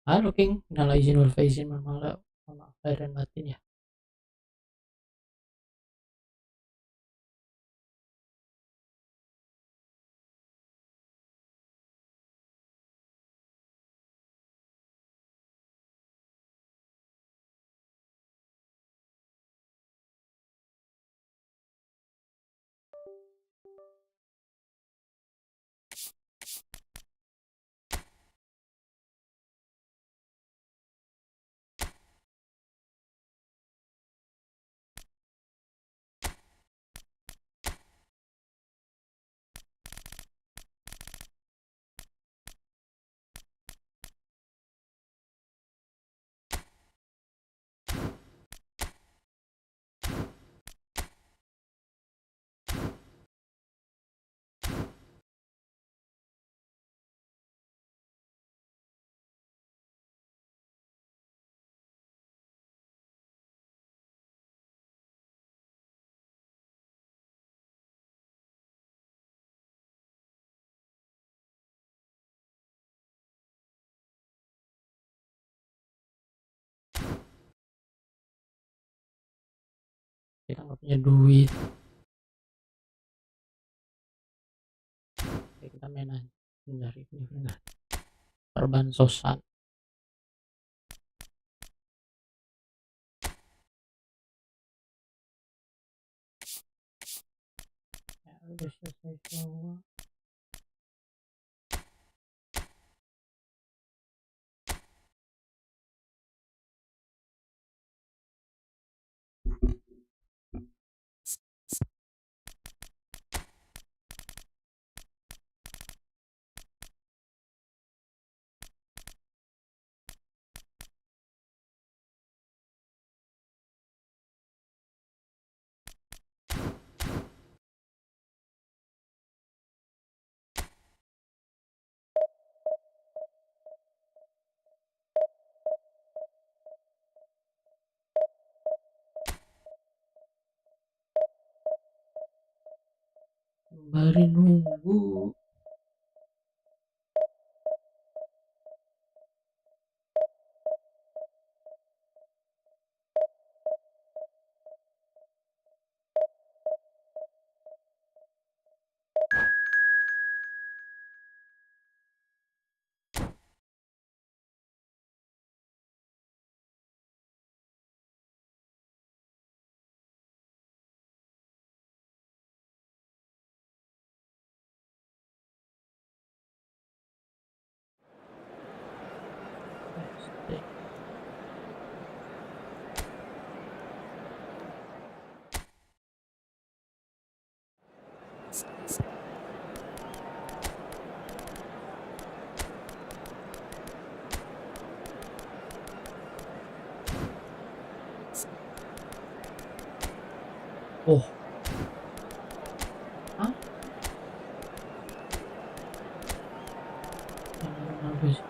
Halo King, minal aidin Walfaidin, maaf lahir dan batin ya. Kita nggak punya duit. Oke, kita main aja. Dari ini perbansosan. Ya, udah selesai semua. Sembari nunggu. Oh, hah? Kenapa sih?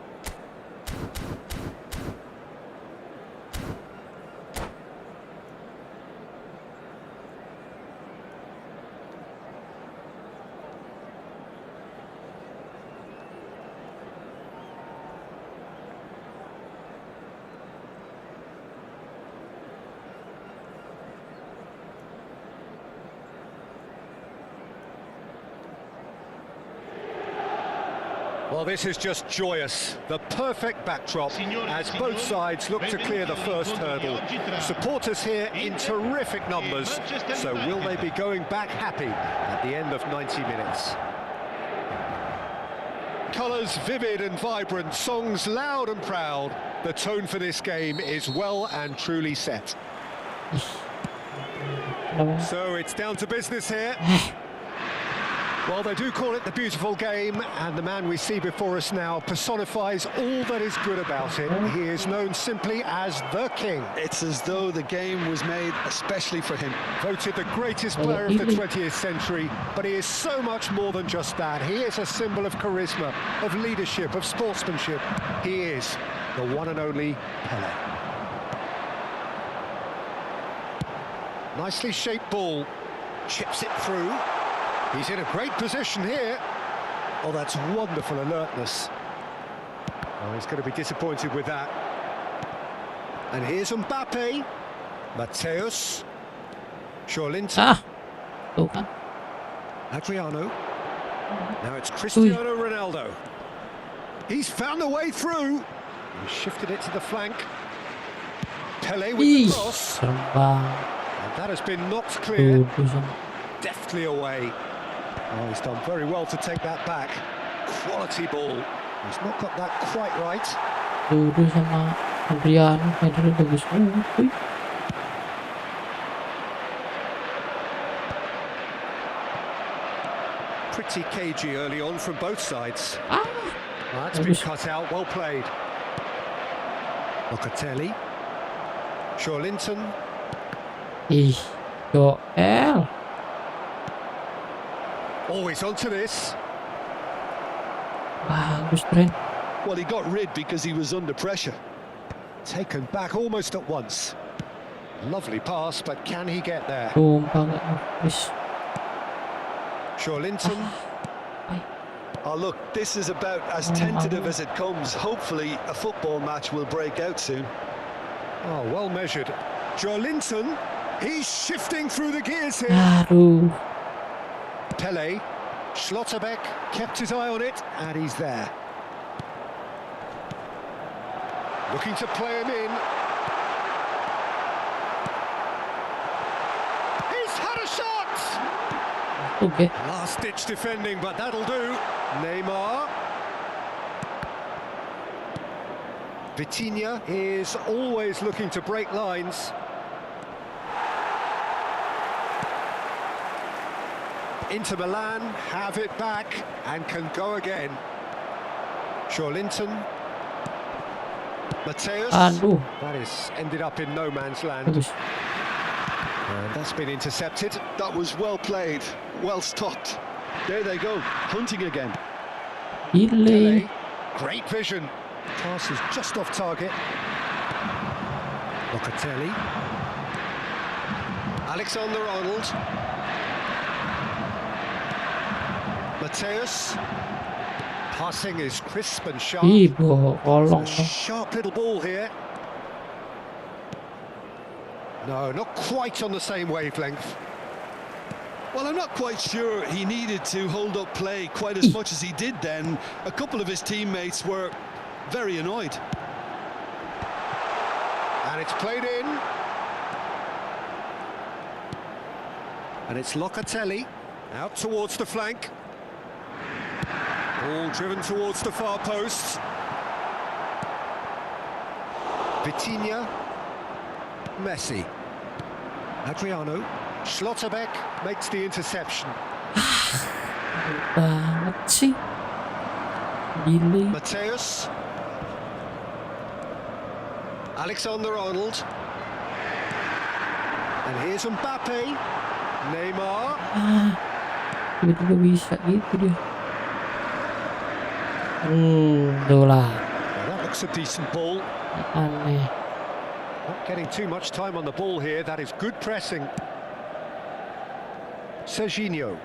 Well, this is just joyous. The perfect backdrop as both sides look to clear the first hurdle. Supporters here in terrific numbers. So will they be going back happy at the end of 90 minutes? Colours vivid and vibrant, songs loud and proud. The tone for this game is well and truly set. So it's down to business here. Well, they do call it the beautiful game, and the man we see before us now personifies all that is good about it. He is known simply as the King. It's as though the game was made especially for him. Voted the greatest player of the 20th century, but he is so much more than just that. He is a symbol of charisma, of leadership, of sportsmanship. He is the one and only Pelé. Nicely shaped ball, chips it through. He's in a great position here. Oh, that's wonderful alertness. Oh, he's going to be disappointed with that. And here's Mbappe. Mateus. Linton. Tuh kan. Adriano. Now it's Cristiano Ronaldo. He's found a way through. He shifted it to the flank. Pele with the cross. Serem banget. And that has been knocked clear. Tuh sama. Deftly away. Oh, he's done very well to take that back. Quality ball. He's not got that quite right. Tuh sama Adriano. Headernya bagus banget. Wih. Pretty cagey early on from both sides. Ah. That's been cut out. Well played. Locatelli. Linton. Ih, Joel. Always onto this. Bagus, Trent. Well, he got rid because he was under pressure. Taken back almost at once. Lovely pass, but can he get there? Sumpah nggak habis. Linton. Oh, look, this is about as tentative as it comes. Hopefully, a football match will break out soon. Oh, well measured. Linton. He's shifting through the gears here. Aduh. Pele. Schlotterbeck kept his eye on it, and he's there. Looking to play him in. He's had a shot! Okay. Last-ditch defending, but that'll do. Neymar. Vitinha is always looking to break lines. Inter Milan have it back and can go again. Linton. Mateus. Aduh. That is ended up in no man's land. Bagus. And that's been intercepted. That was well played, well stopped. There they go, hunting again. Gile. Pele. Great vision. Pass is just off target. Locatelli. Alexander-Arnold. Mateus. Passing is crisp and sharp. Ih, bolong It's a dong. sharp little ball here. No, not quite on the same wavelength. Well, I'm not quite sure he needed to hold up play quite as much as he did then. A couple of his teammates were very annoyed. And it's played in. And it's Locatelli out towards the flank. Ball driven towards the far post. Vitinha. Messi. Adriano. Schlotterbeck makes the interception. Banget sih. Gile. Mateus. Alexander-Arnold. And here's Mbappe. Neymar. Tiba-tiba bisa gitu dia. Tuh lah. Well, that looks a decent ball. Aneh. Not getting too much time on the ball here. That is good pressing. Serginho.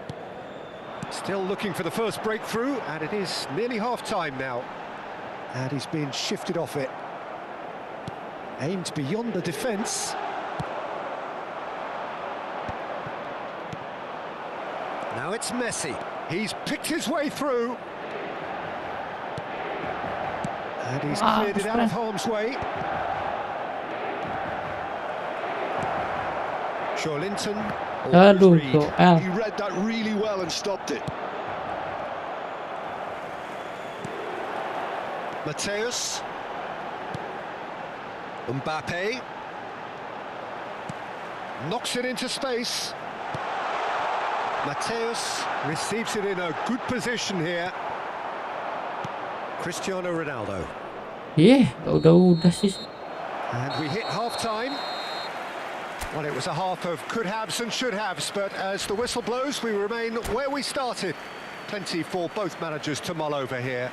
Still looking for the first breakthrough, and it is nearly half-time now. And he's been shifted off it. Aimed beyond the defence. Now it's Messi. He's picked his way through. And he's cleared it out of harm's way. Linton. Aduh, He Joel. read that really well and stopped it. Mateus. Mbappe. Knocks it into space. Mateus receives it in a good position here. Cristiano Ronaldo. Udah sih. And we hit half-time. Well, it was a half of could-haves and should-haves, but as the whistle blows, we remain where we started. Plenty for both managers to mull over here.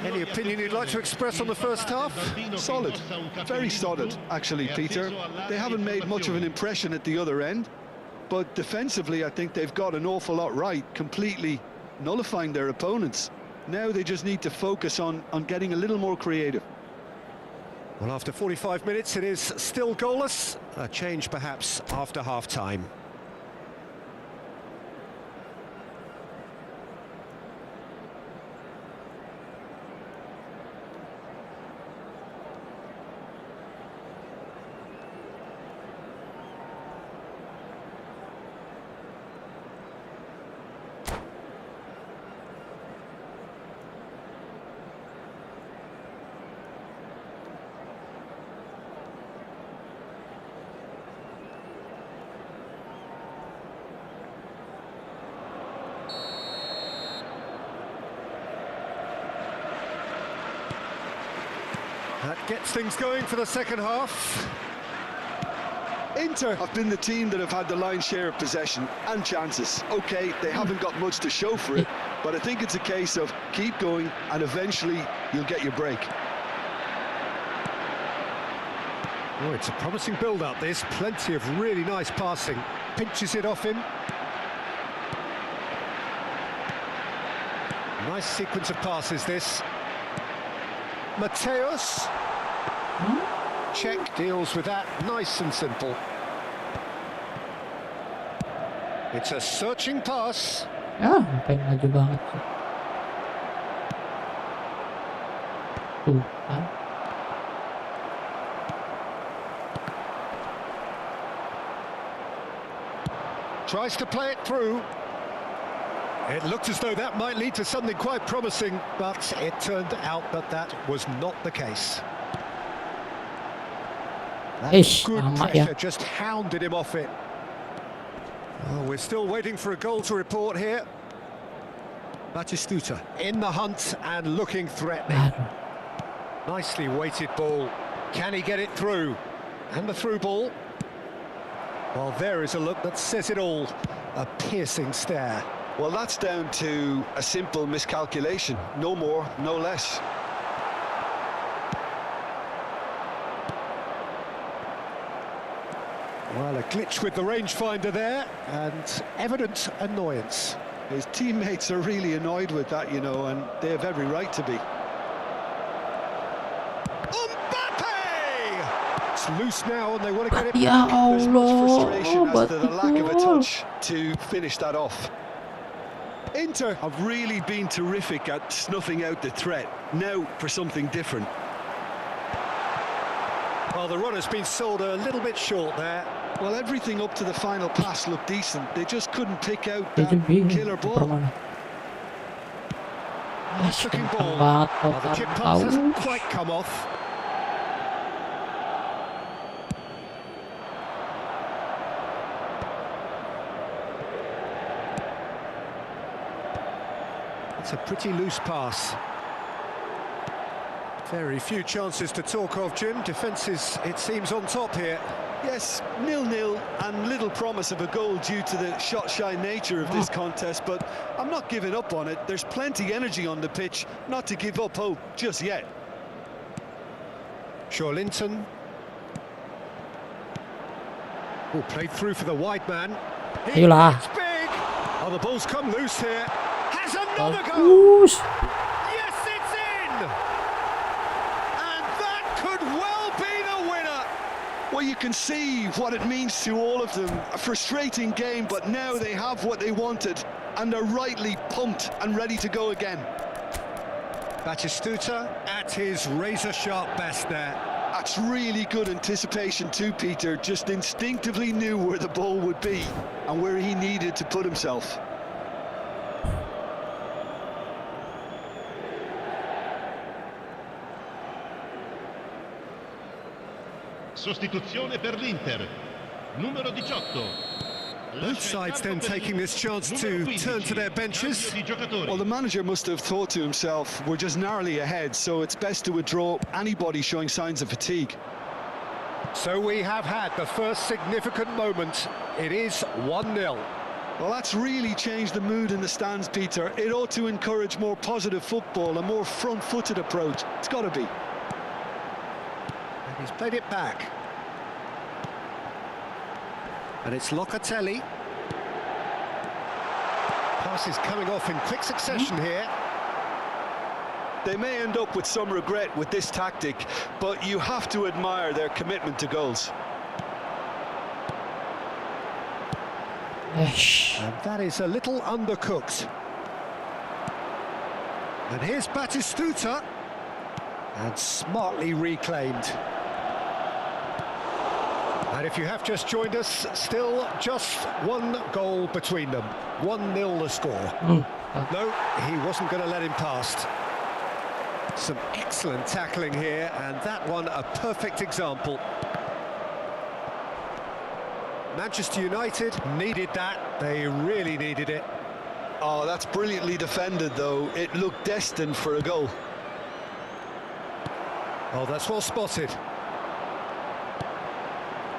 Any opinion you'd like to express on the first half? Solid, very solid, actually, Peter. They haven't made much of an impression at the other end, but defensively, I think they've got an awful lot right, completely nullifying their opponents. Now they just need to focus on getting a little more creative. Well, after 45 minutes, it is still goalless. A change perhaps after half-time. That gets things going for the second half. Inter have been the team that have had the lion's share of possession and chances. Okay, they haven't got much to show for it, but I think it's a case of keep going and eventually you'll get your break. Oh, it's a promising build-up, this. Plenty of really nice passing. Pinches it off him. Nice sequence of passes, this. Mateus. Check deals with that, nice and simple. It's a searching pass. Ya, pengen maju banget sih. Tuh, kan? Tries to play it through. It looked as though that might lead to something quite promising, but it turned out that that was not the case. That good pressure just hounded him off it. Oh, we're still waiting for a goal to report here. Batistuta in the hunt and looking threatening. Nicely weighted ball. Can he get it through? And the through ball. Well, there is a look that says it all. A piercing stare. Well, that's down to a simple miscalculation. No more, no less. Well, a glitch with the rangefinder there, and evident annoyance. His teammates are really annoyed with that, you know, and they have every right to be. It's loose now, and they want to get it back. Ya There's much Allah, frustration as to the lack of a betul. touch to finish that off. Inter have really been terrific at snuffing out the threat. Now for something different. Well, the run has been sold a little bit short there. Well, everything up to the final pass looked decent. They just couldn't pick out Dia that bingung killer per ball. mana. Nice looking Kencang ball. banget Well, the chip pass hasn't quite come off. It's a pretty loose pass. Very few chances to talk of, Jim. Defence is, it seems, on top here. Yes, 0-0 and little promise of a goal due to the shot-shy nature of this contest, but I'm not giving up on it. There's plenty energy on the pitch, not to give up hope just yet. Linton. Oh, played through for the wide man. Ayolah. It's big. Oh, the ball's come loose here. Has another goal. Bagus. Yes, it's in. And that could well be the winner. Well, you can see what it means to all of them. A frustrating game, but now they have what they wanted, and they're rightly pumped and ready to go again. Batistuta at his razor-sharp best there. That's really good anticipation too, Peter. Just instinctively knew where the ball would be and where he needed to put himself. Sostituzione per l'Inter, numero 18. Both sides then taking this chance to turn to their benches. Well, the manager must have thought to himself, we're just narrowly ahead, so it's best to withdraw anybody showing signs of fatigue. So we have had the first significant moment. It is 1-0. Well, that's really changed the mood in the stands, Peter. It ought to encourage more positive football, a more front-footed approach. It's got to be. And he's played it back. And it's Locatelli. Passes coming off in quick succession here. They may end up with some regret with this tactic, but you have to admire their commitment to goals. And that is a little undercooked. And here's Batistuta. And smartly reclaimed. And if you have just joined us, still just one goal between them. 1-0 the score. No, he wasn't going to let him past. Some excellent tackling here, and that one a perfect example. Manchester United needed that. They really needed it. Oh, that's brilliantly defended, though. It looked destined for a goal. Oh, that's well spotted.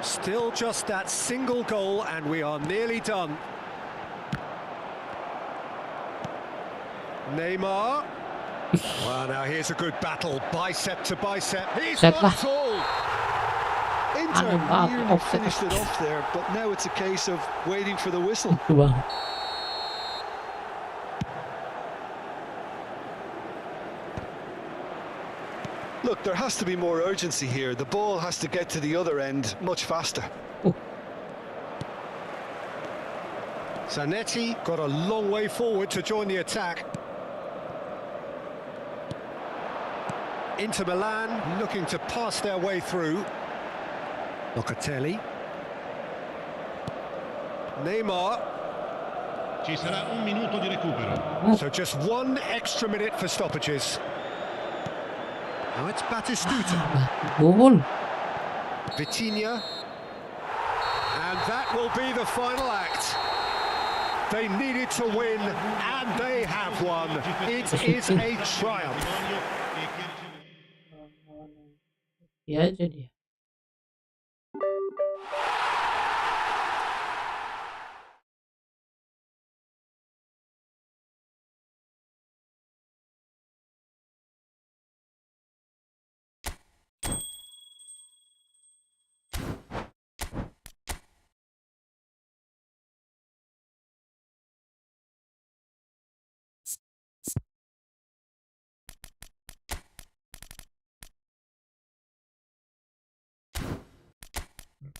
Still just that single goal, and we are nearly done. Neymar. Well, now here's a good battle, bicep to bicep. He's not at all. Inter nearly finished it off there, but now it's a case of waiting for the whistle. Look, there has to be more urgency here. The ball has to get to the other end much faster. Zanetti got a long way forward to join the attack. Inter Milan looking to pass their way through. Locatelli. Neymar. Ci sarà un minuto di recupero. So just one extra minute for stoppages. Now it's Batistuta. Vitinha. And that will be the final act. They needed to win, and they have won. It is a triumph. Ya jadi.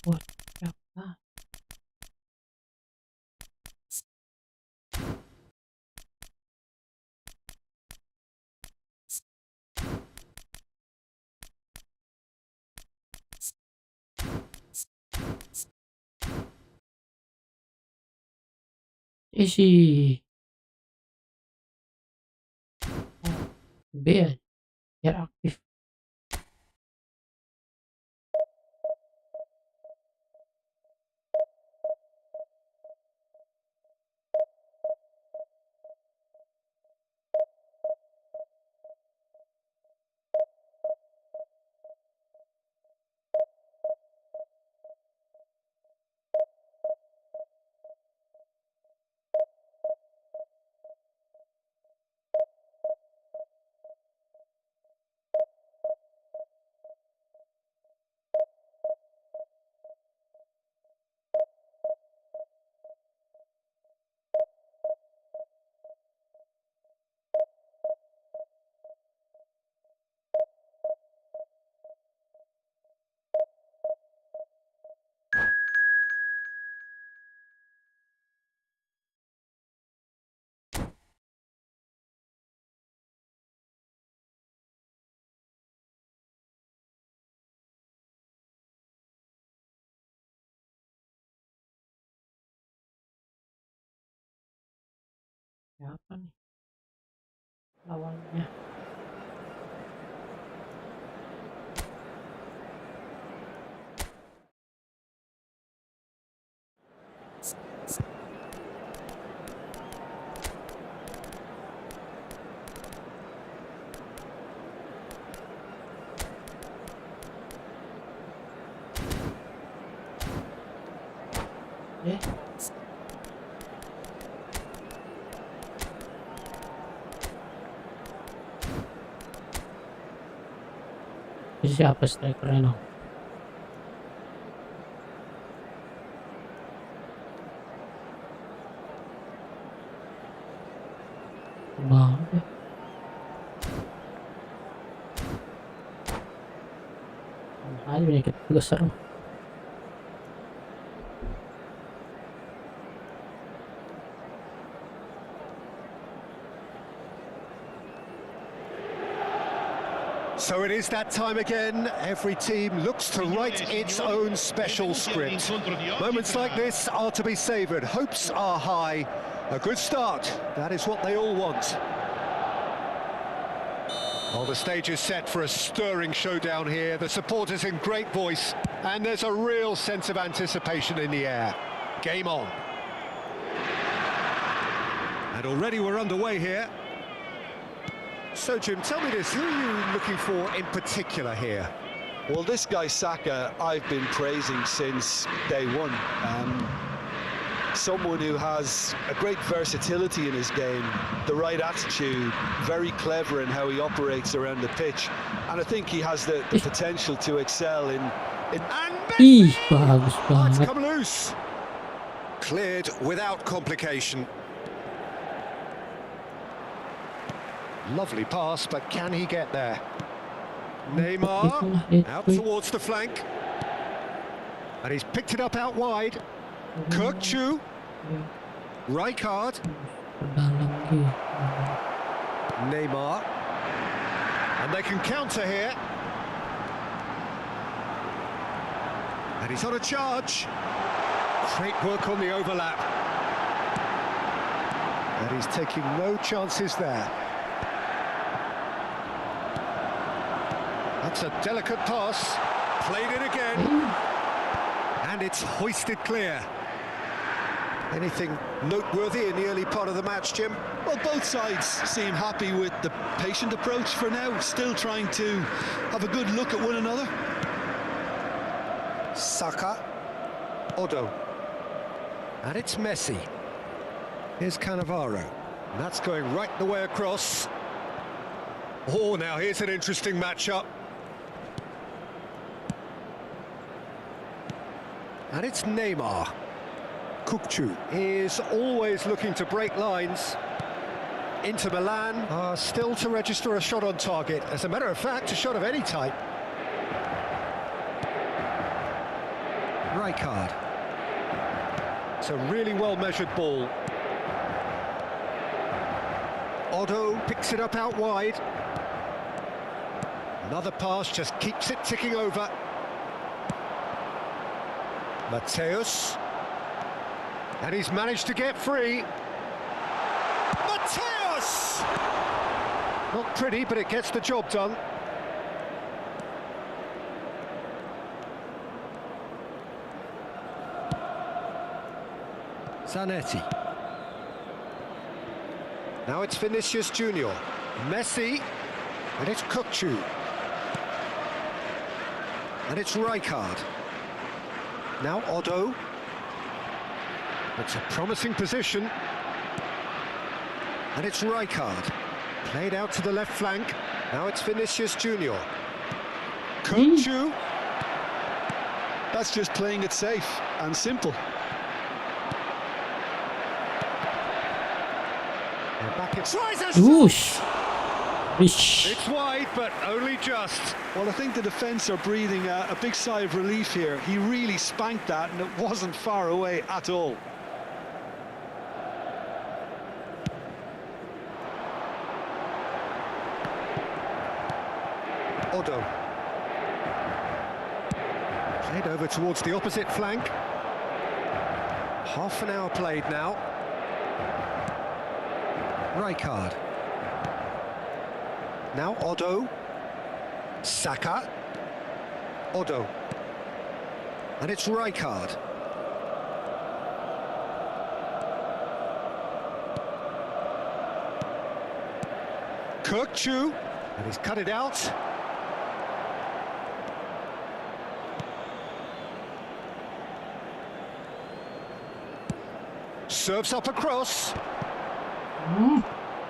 Buat berapa? Isi biar aktif. Siapa nih lawannya? Siapa strikernya no? Banget ya. Kan binigyan ko sir. So it is that time again. Every team looks to write its own special script. Moments like this are to be savoured. Hopes are high. A good start. That is what they all want. Well, the stage is set for a stirring showdown here. The supporters in great voice, and there's a real sense of anticipation in the air. Game on. And already we're underway here. So, Jim, tell me this, who are you looking for in particular here? Well, this guy Saka, I've been praising since day one. Someone who has a great versatility in his game, the right attitude, very clever in how he operates around the pitch, and I think he has the potential to excel in... And Ih, bagus it's banget. come loose. Cleared without complication. Lovely pass, but can he get there? Neymar out towards the flank, and he's picked it up out wide. Kirkchu, Rijkaard, Neymar, and they can counter here. And he's on a charge. Great work on the overlap. And he's taking no chances there. That's a delicate pass. Played it again. And it's hoisted clear. Anything noteworthy in the early part of the match, Jim? Well, both sides seem happy with the patient approach for now, still trying to have a good look at one another. Saka, Odo, and it's Messi. Here's Cannavaro, and that's going right the way across. Oh, now here's an interesting matchup. And it's Neymar. Kukcu is always looking to break lines. Inter Milan are still to register a shot on target. As a matter of fact, a shot of any type. Rijkaard. It's a really well-measured ball. Odo picks it up out wide. Another pass just keeps it ticking over. Mateus. And he's managed to get free. Mateus! Not pretty, but it gets the job done. Zanetti. Now it's Vinicius Junior. Messi. And it's Kukcu. And it's Rijkaard. Now Odo. It's a promising position. And it's Rijkaard. Played out to the left flank. Now it's Vinicius Junior. Kukcu. That's just playing it safe and simple. And back it tries a Whoosh. Wish. It's wide, but only just. Well, I think the defence are breathing a big sigh of relief here. He really spanked that, and it wasn't far away at all. Odo. Played over towards the opposite flank. Half an hour played now. Rijkaard. Now Odo. Saka. Odo. And it's Rijkaard. Kirkchu. And he's cut it out. Serves up across.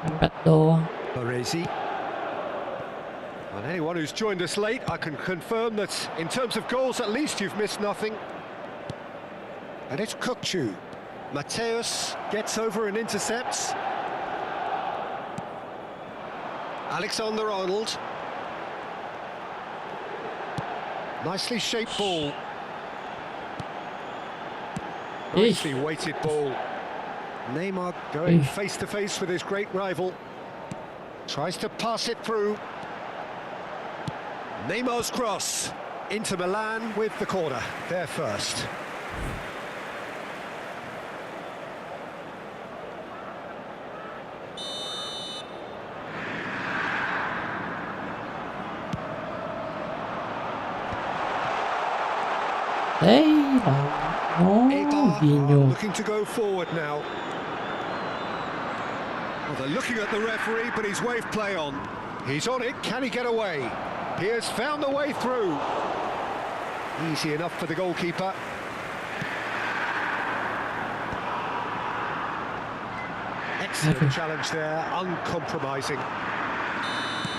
Empat doang. Baresi. And anyone who's joined us late, I can confirm that in terms of goals, at least you've missed nothing. And it's Kukcu. Mateus gets over and intercepts. Alexander-Arnold. Nicely shaped ball. Nicely weighted ball. Neymar going face to face with his great rival. Tries to pass it through. Neymar's cross. Inter Milan with the corner. They're first. Aidin looking to go forward now. Well, they're looking at the referee, but he's waved play on. He's on it. Can he get away? He has found the way through. Easy enough for the goalkeeper. Excellent challenge there, uncompromising.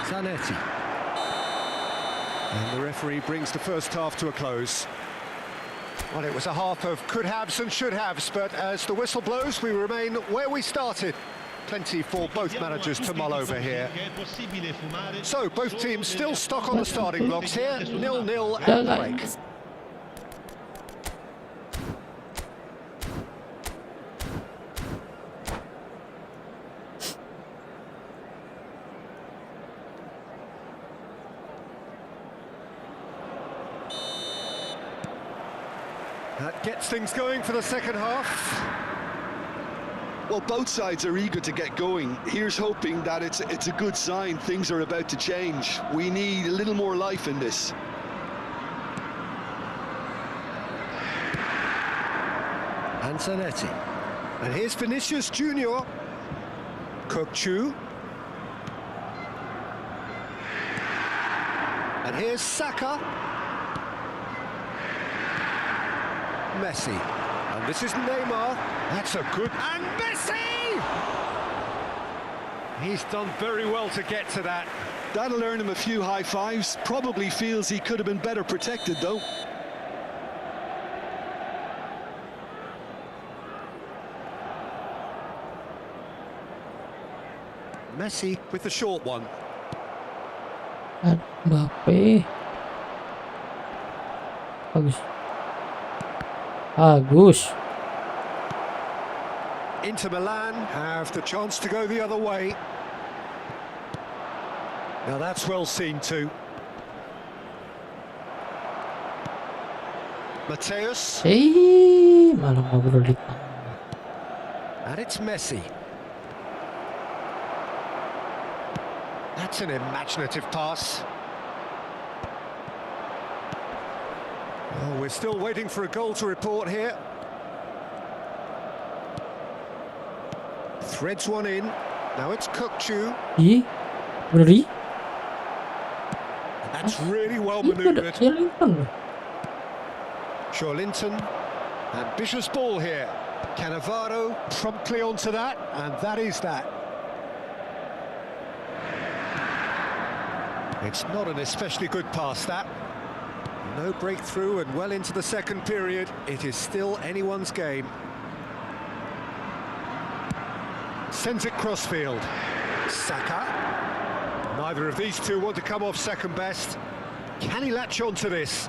Zanetti. And the referee brings the first half to a close. Well, it was a half of could-haves and should-haves, but as the whistle blows, we remain where we started. Plenty for both managers to mull over here. So, both teams still stuck on the starting blocks here, 0-0 at the break. That gets things going for the second half. Well, both sides are eager to get going. Here's hoping that it's a good sign. Things are about to change. We need a little more life in this. And Zanetti. And here's Vinicius Junior. Kokchu. And here's Saka. Messi. And this is Neymar. That's a good... And Messi! He's done very well to get to that. That'll earn him a few high fives. Probably feels he could have been better protected, though. Messi with the short one. Mbappe. Bagus. Inter Milan have the chance to go the other way. Now that's well seen too. Mateus. Malah ngobrol di And it's Messi. That's an imaginative pass. Oh, we're still waiting for a goal to report here. Threads one in. Now it's Kokchu. Beri. That's really well manoeuvred. Joelinton. Ambitious ball here. Cannavaro promptly onto that, and that is that. It's not an especially good pass, that. No breakthrough and well into the second period. It is still anyone's game. Sends it crossfield. Saka. Neither of these two want to come off second best. Can he latch on to this?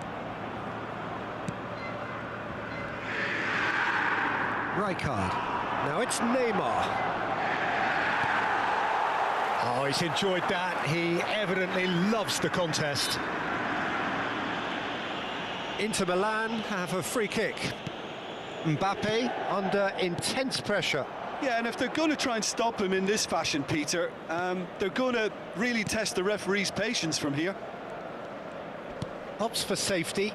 Rijkaard. Now it's Neymar. Oh, he's enjoyed that. He evidently loves the contest. Inter Milan have a free kick. Mbappe under intense pressure. Yeah, and if they're going to try and stop him in this fashion, Peter, they're going to really test the referee's patience from here. Opts for safety.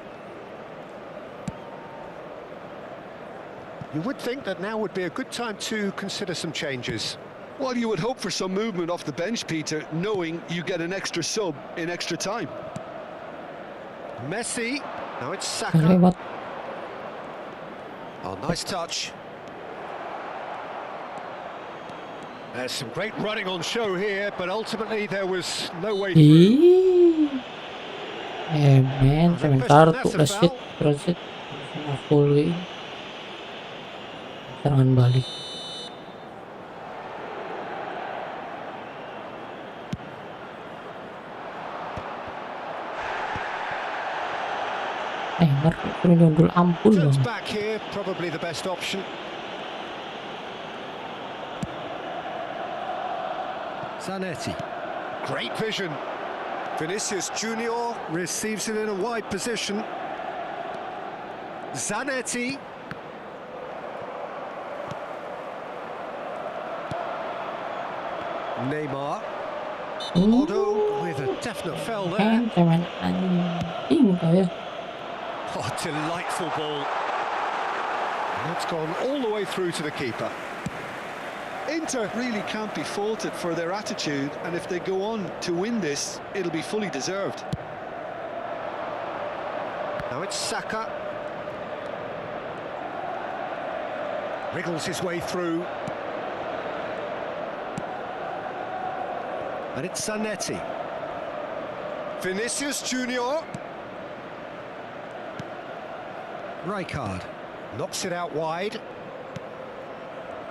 You would think that now would be a good time to consider some changes. Well, you would hope for some movement off the bench, Peter, knowing you get an extra sub in extra time. Messi. Now it's Saka. Lewat. Oh, nice touch. There's some great running on show here, but ultimately there was no way through. Men, sebentar tuh transit full serangan balik. Neymar suruh nyundul ampun Turns dong. back here, probably the best option. Zanetti. Great vision. Vinicius Junior receives it in a wide position. Zanetti. Neymar. Otto with a definite fell there. Cuman anjing kau ya. Oh, delightful ball. And it's gone all the way through to the keeper. Inter really can't be faulted for their attitude, and if they go on to win this, it'll be fully deserved. Now it's Saka. Wriggles his way through. And it's Zanetti. Vinicius Junior. Rijkaard knocks it out wide.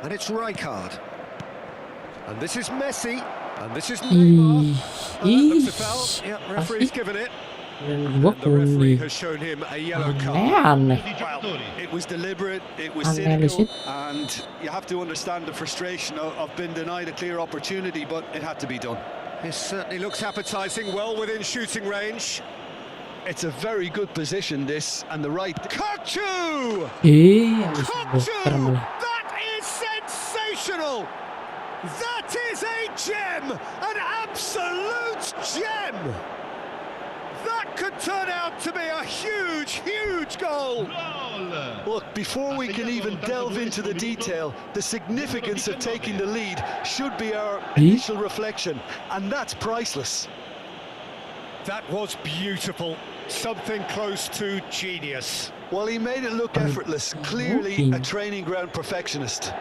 And it's Rijkaard. And this is Messi. And this is Neymar. That looks a foul. Yeah, referee's given it. Dan gua And the referee kuning. has shown him a yellow card. Aneh. Well, it was deliberate, it was Analysis. cynical, and you have to understand the frustration of being denied a clear opportunity, but it had to be done. This certainly looks appetising, well within shooting range. It's a very good position, this, and the right... Kachu! Habis Kachu! booker malah. That is sensational! That is a gem! An absolute gem! That could turn out to be a huge, huge goal! Gol! Look, before we can even delve into the detail, the significance of taking the lead should be our initial reflection, and that's priceless. That was beautiful. Something close to genius. Well, he made it look effortless, clearly a training ground perfectionist.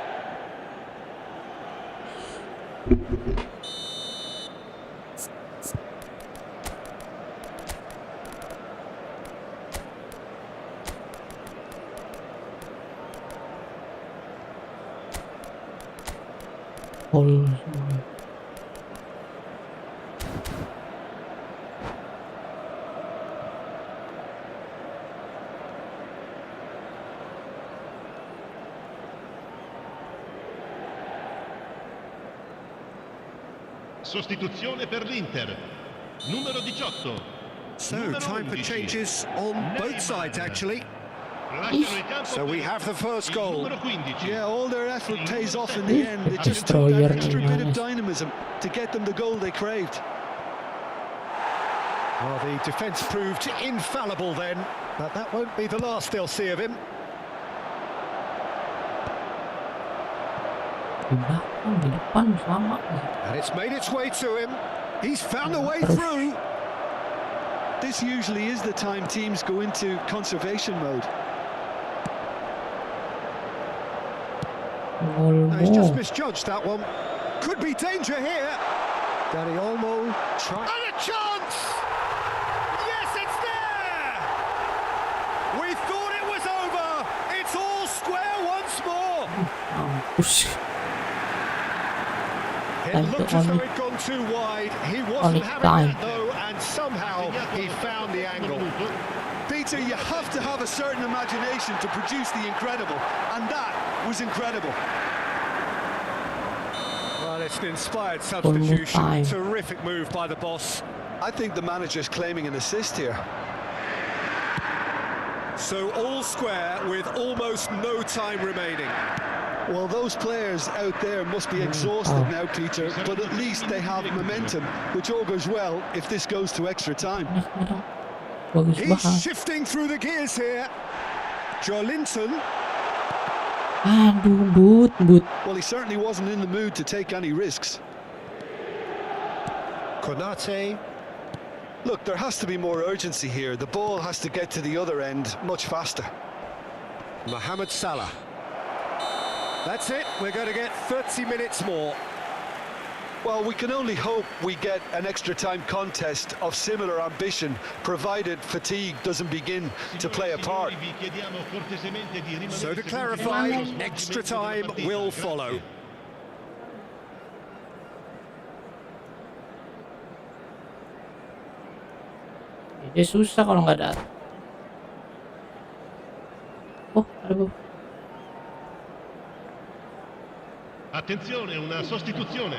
Gol. Sostituzione per l'Inter. Numero 18. So, Numero time for 11. changes on both sides, actually. Lasciano il campo So we have the first il goal. numero 15. Yeah, all their effort pays off in the end. It just took Destroyer that extra bit of Minal. dynamism to get them the goal they craved. Well, the defence proved infallible then, but that won't be the last they'll see of him. Di belakang, di depan, selamat. And it's made its way to him. He's found a way Terus. through. This usually is the time teams go into conservation mode. No, he's just Olmo. misjudged that one. Could be danger here. Danny Olmo try and a chance. Yes, it's there. We thought it was over. It's all square once more. Mampus. It Time to looked as though only- it'd gone too wide. He only wasn't having time. that though, and somehow he found the angle. Peter, you have to have a certain imagination to produce the incredible, and that was incredible. Well, it's an inspired time. substitution. Terrific move by the boss. I think the manager's claiming an assist here. So all square with almost no time remaining. Well, those players out there must be exhausted now, Peter, but at least they have momentum, which augurs well if this goes to extra time. Nyerang. Bagus He's banget. shifting through the gears here. Joelinton. Aduh, but. Well, he certainly wasn't in the mood to take any risks. Konate. Look, there has to be more urgency here. The ball has to get to the other end much faster. Mohamed Salah. That's it. We're going to get 30 minutes more. Well, we can only hope we get an extra time contest of similar ambition, provided fatigue doesn't begin to play a part. So to clarify, extra time will follow. Dia susah kalau nggak datang. Aduh. Attenzione, una sostituzione.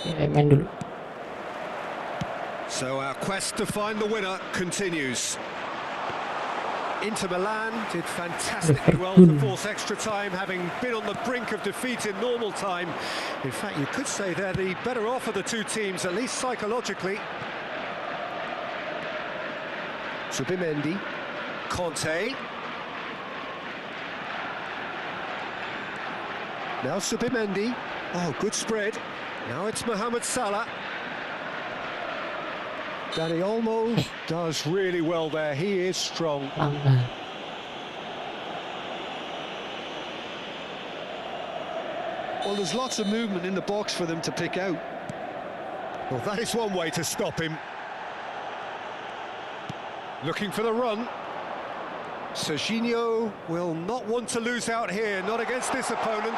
Ya, main dulu. So our quest to find the winner continues. Inter Milan did fantastically well to force extra time, having been on the brink of defeat in normal time. In fact, you could say they're the better off of the two teams, at least psychologically. Subimendi, Conte. Now Subimendi. Oh, good spread. Now it's Mohamed Salah. Dani Olmo does really well there. He is strong. Well, there's lots of movement in the box for them to pick out. Well, that is one way to stop him. Looking for the run. Serginho will not want to lose out here, not against this opponent.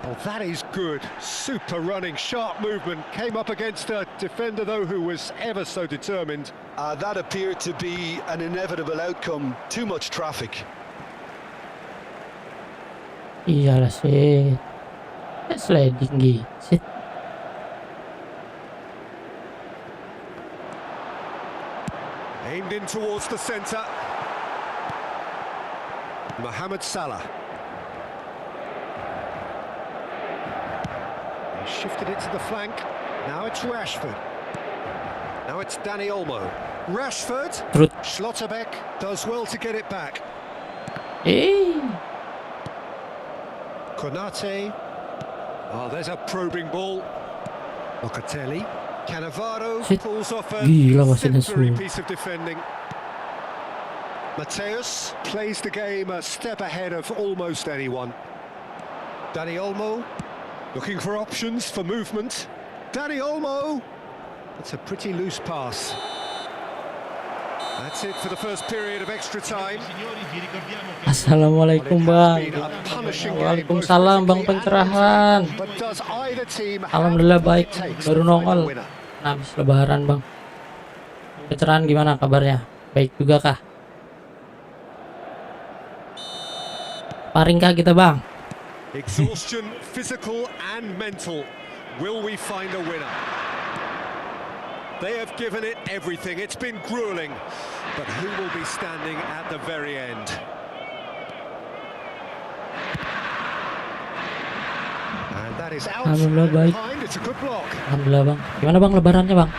Oh, that is good. Super running, sharp movement. Came up against a defender, though, who was ever so determined. That appeared to be an inevitable outcome. Too much traffic. Iyalah sih. Sliding gitu. Aimed in towards the centre. Mohamed Salah. He shifted it to the flank. Now it's Rashford. Now it's Dani Olmo. Rashford. Truth. Schlotterbeck does well to get it back. Konate. Oh, there's a probing ball. Locatelli. Cannavaro pulls off a exemplary piece of defending. Mateus plays the game a step ahead of almost anyone. Dani Olmo looking for options for movement. Dani Olmo. That's a pretty loose pass. That's it for the first period of extra time. Assalamualaikum Bang. Waalaikumsalam Bang pencerahan. Alhamdulillah baik, baru nongol. Nah, habis lebaran Bang. Pencerahan gimana kabarnya? Baik juga kah? Paring kah kita Bang? Exhaustion, physical and mental. Will we find a winner? They have given it everything. It's been grueling. But who will be standing at the very end? And that is out Alhamdulillah baik. behind. It's a good block. Alhamdulillah Bang. Gimana Bang lebarannya Bang?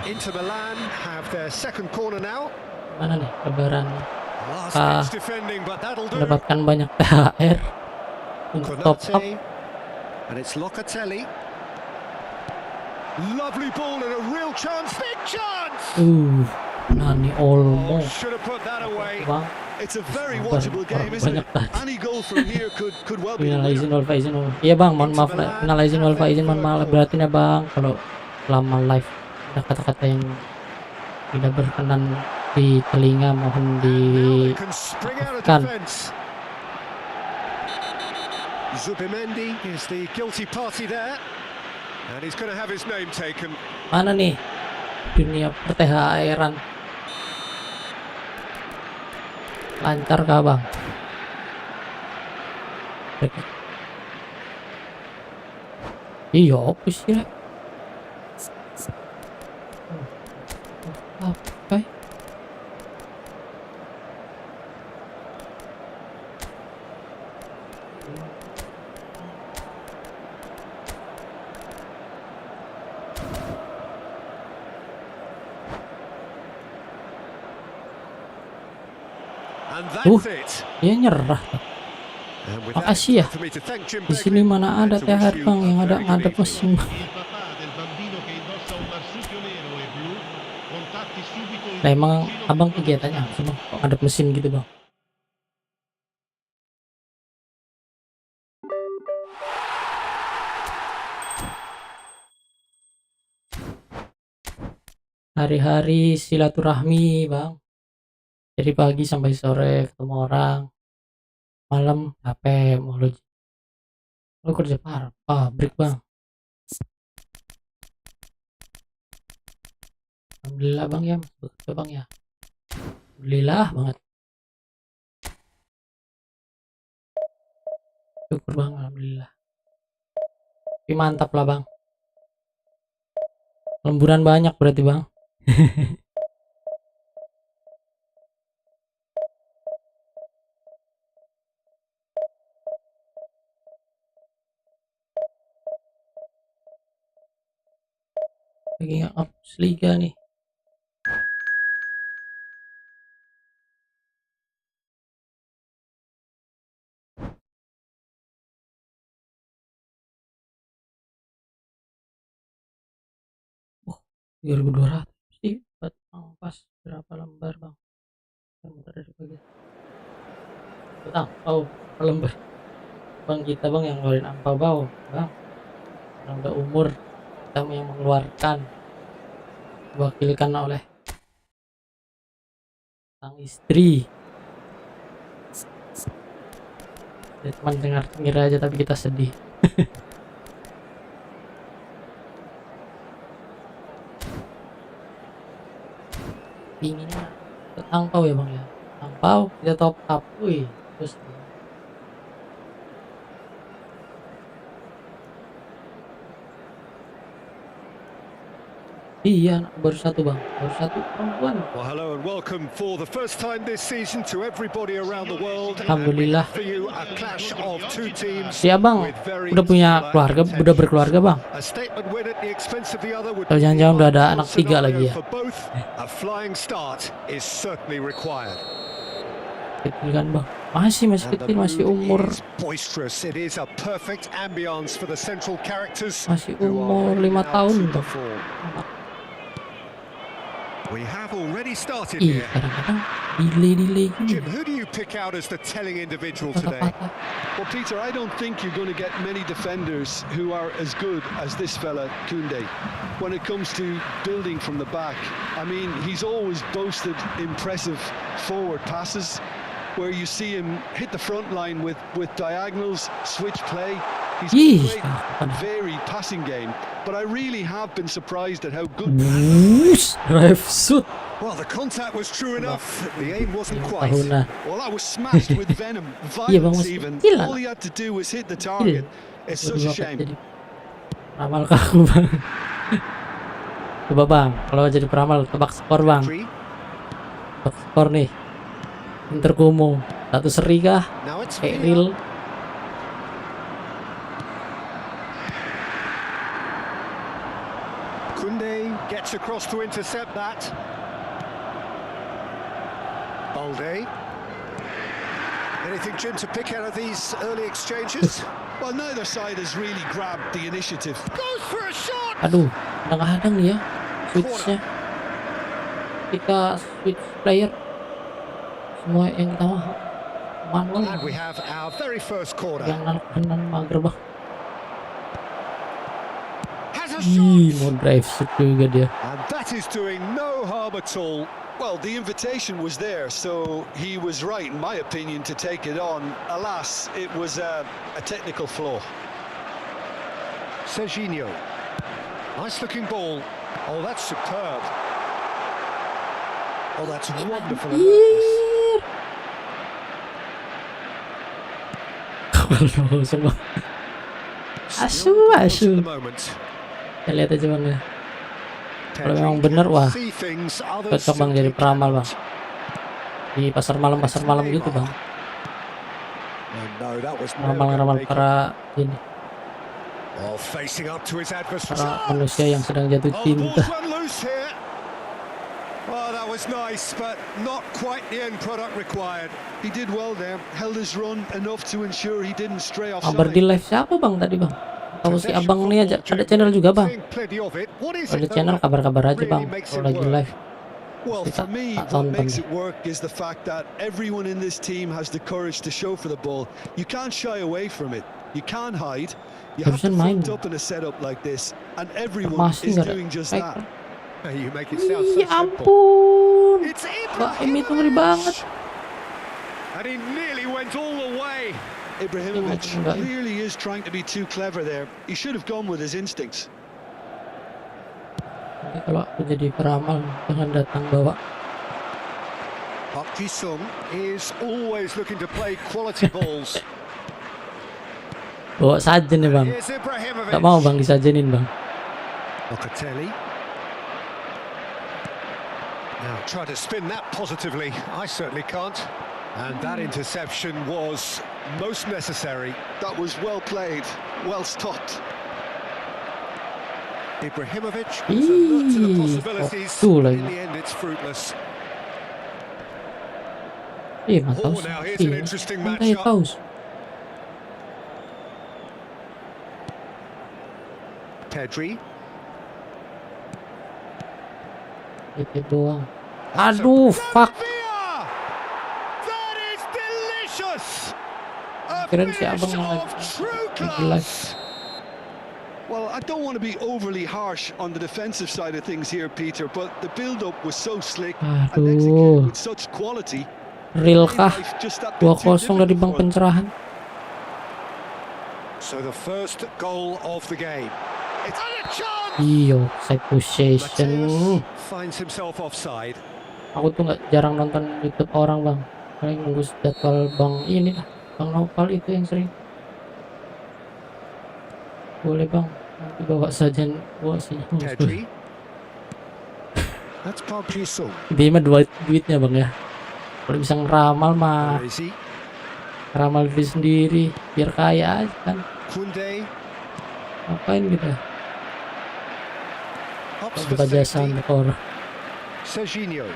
Inter Milan have their second corner now. Mana nih lebaran? Last ditch defending, but that'll do. Mendapatkan banyak THR untuk top up. Konate. And it's Locatelli. Lovely ball and a real chance. Big chance! Dani Olmo. Should have put that away. Bang. It's a very watchable game, isn't it? Any goal from here could well be. Minal Aidin Walfaidin. Iya Bang, mohon maaf lah. Minal Aidin Walfaidin, mohon maaf beratin ya Bang kalau lama live ada kata-kata yang tidak berkenan di telinga, mohon dimaafkan. Zubimendi is the guilty party there. And he's going to have his name taken. Mana nih dunia per-THR-an? Lancar kah Bang? Iya, apa sih? Apa? Dia nyerah. Makasih ya. Di sini mana ada THR Bang, yang ada ngadep mesin Bang. Nah emang abang kegiatannya apa sih Bang? Kok ngadep mesin gitu Bang? Hari-hari silaturahmi Bang. Dari pagi sampai sore ketemu orang, malam capek mulu. Lu kerja pabrik Bang. Alhamdulillah bang ya, betul bang ya. Alhamdulillah banget. Syukur bang, alhamdulillah. Tapi mantap lah bang. Lemburan banyak berarti bang. Lagi nggak up liga nih. Oh, 3.200 sih buat pas berapa lembar bang? Bentar ada bagi. Datang, lembar. Bang kita bang yang ngeluarin angpau bau bang. Yang udah umur kita yang mengeluarkan, diwakilkan oleh sang istri. Teman dengar aja tapi kita sedih. Inginnya angpau ya bang ya, angpau kita top up, wih terus iya baru satu bang, baru satu perempuan. Well, hello and welcome for the first time this season to everybody around the world. Alhamdulillah. For you, a clash of two teams. Ya bang, udah punya keluarga, udah berkeluarga bang. A statement win at the expense of the other would Atau jangan-jangan udah ada anak 3 lagi ya. For both, a flying start is certainly required. Kecil kan bang, masih kecil, masih umur Boisterous. It is a perfect ambience for the central characters. masih umur 5 tahun bang. We have already started Ih, here. kadang-kadang delay gini. Jim, who do you pick out as the telling individual today? Patah-patah. Well, Peter, I don't think you're going to get many defenders who are as good as this fella, Koundé. When it comes to building from the back, I mean, he's always boasted impressive forward passes where you see him hit the front line with diagonals, switch play. He's Ih, got a great, varied passing game. But I really have been surprised at how good. Wush, drive shoot. Well, the contact was true enough. The aim wasn't quite. Tahun na. Well, that was smashed with venom, Iya bang, violence masih even. kecil lah. All he had to do was hit the target. It's such a shame. Jadi peramal ke aku bang. Coba bang, kalau jadi peramal tebak skor bang. Tebak skor nih. Inter Kumu 1 seri kah? Now it's Kayak real. Koundé gets across to intercept that. Balde. Anything, Jim, to pick out of these early exchanges? Well, neither side has really grabbed the initiative. Goes for a shot! Aduh, kadang-kadang nih ya switchnya. Kita switch player semua yang kita mau manual. And we have our very first corner. Yang kanan mager bang. Has a Ih, shot! mau drive shoot juga dia. And that is doing no harm at all. Well, the invitation was there, so he was right, in my opinion, to take it on. Alas, it was a technical flaw. Serginho. Nice looking ball. Oh, that's superb. Oh, that's wonderful alertness. Semua. Asu. Still the moment. Kita lihat aja bang ya. Kalau memang bener, wah cocok bang jadi peramal bang. Di pasar malam gitu bang. Ramal-ramal para ini. Oh, facing up to his adversary. Para manusia yang sedang jatuh cinta. Oh, that was nice, but not quite the end product required. He did well there, held his run enough to ensure he didn't stray Kabar offside. di live siapa bang tadi bang? Tahu si abang nih aja, ada channel juga bang. Ada channel kabar-kabar aja bang kalau lagi live. Well, for me, what makes it work is the fact that everyone in this team has the courage to show for the ball. You can't shy away from it. You can't hide. You have to front up in a setup like this, and everyone is doing just that. You make it sound so Iya simple. ampun, It's Mbak Emi itu ngeri banget. And he nearly went all the way. Ibrahimovic clearly is trying to be too clever there. He should have gone with his instincts. Kalau aku jadi peramal, jangan datang bawa. Park Ji-sung is always looking to play quality balls. Bawa sajen nih bang. Here's Ibrahimovic. Gak mau bang disajenin bang. Locatelli. Now try to spin that positively. I certainly can't. And that interception was most necessary. That was well played, well stopped. Ibrahimovic was alert to the possibilities. Betul lagi. In the end, it's fruitless. Mantap Oh, now here's an interesting matchup. paus. Pedri. Itu doang. Aduh, fuck. That is delicious. A Kirain si finish abang yang of true live. class. Well, I don't want to be overly harsh on the defensive side of things here, Peter, but the build-up was so slick and executed Aduh, with such quality. real kah? Life just that bit too 2-0 dari bang difficult for them. pencerahan. So the first goal of the game. It's a chance. Iyo, side possession. Mateus finds himself offside. Aku tuh jarang nonton YouTube orang bang. Paling nunggu jadwal bang ini lah, bang Nopal itu yang sering. Boleh bang, nanti bawa saja bawa sini. Pedri. That's Park Ji-sung. Dia mah duitnya bang ya. Kalau bisa ngeramal mah, Baresi. ngeramal diri sendiri biar kaya aja kan. Koundé. Ngapain gitu? Hops for Buka jasa safety. untuk orang. Serginho.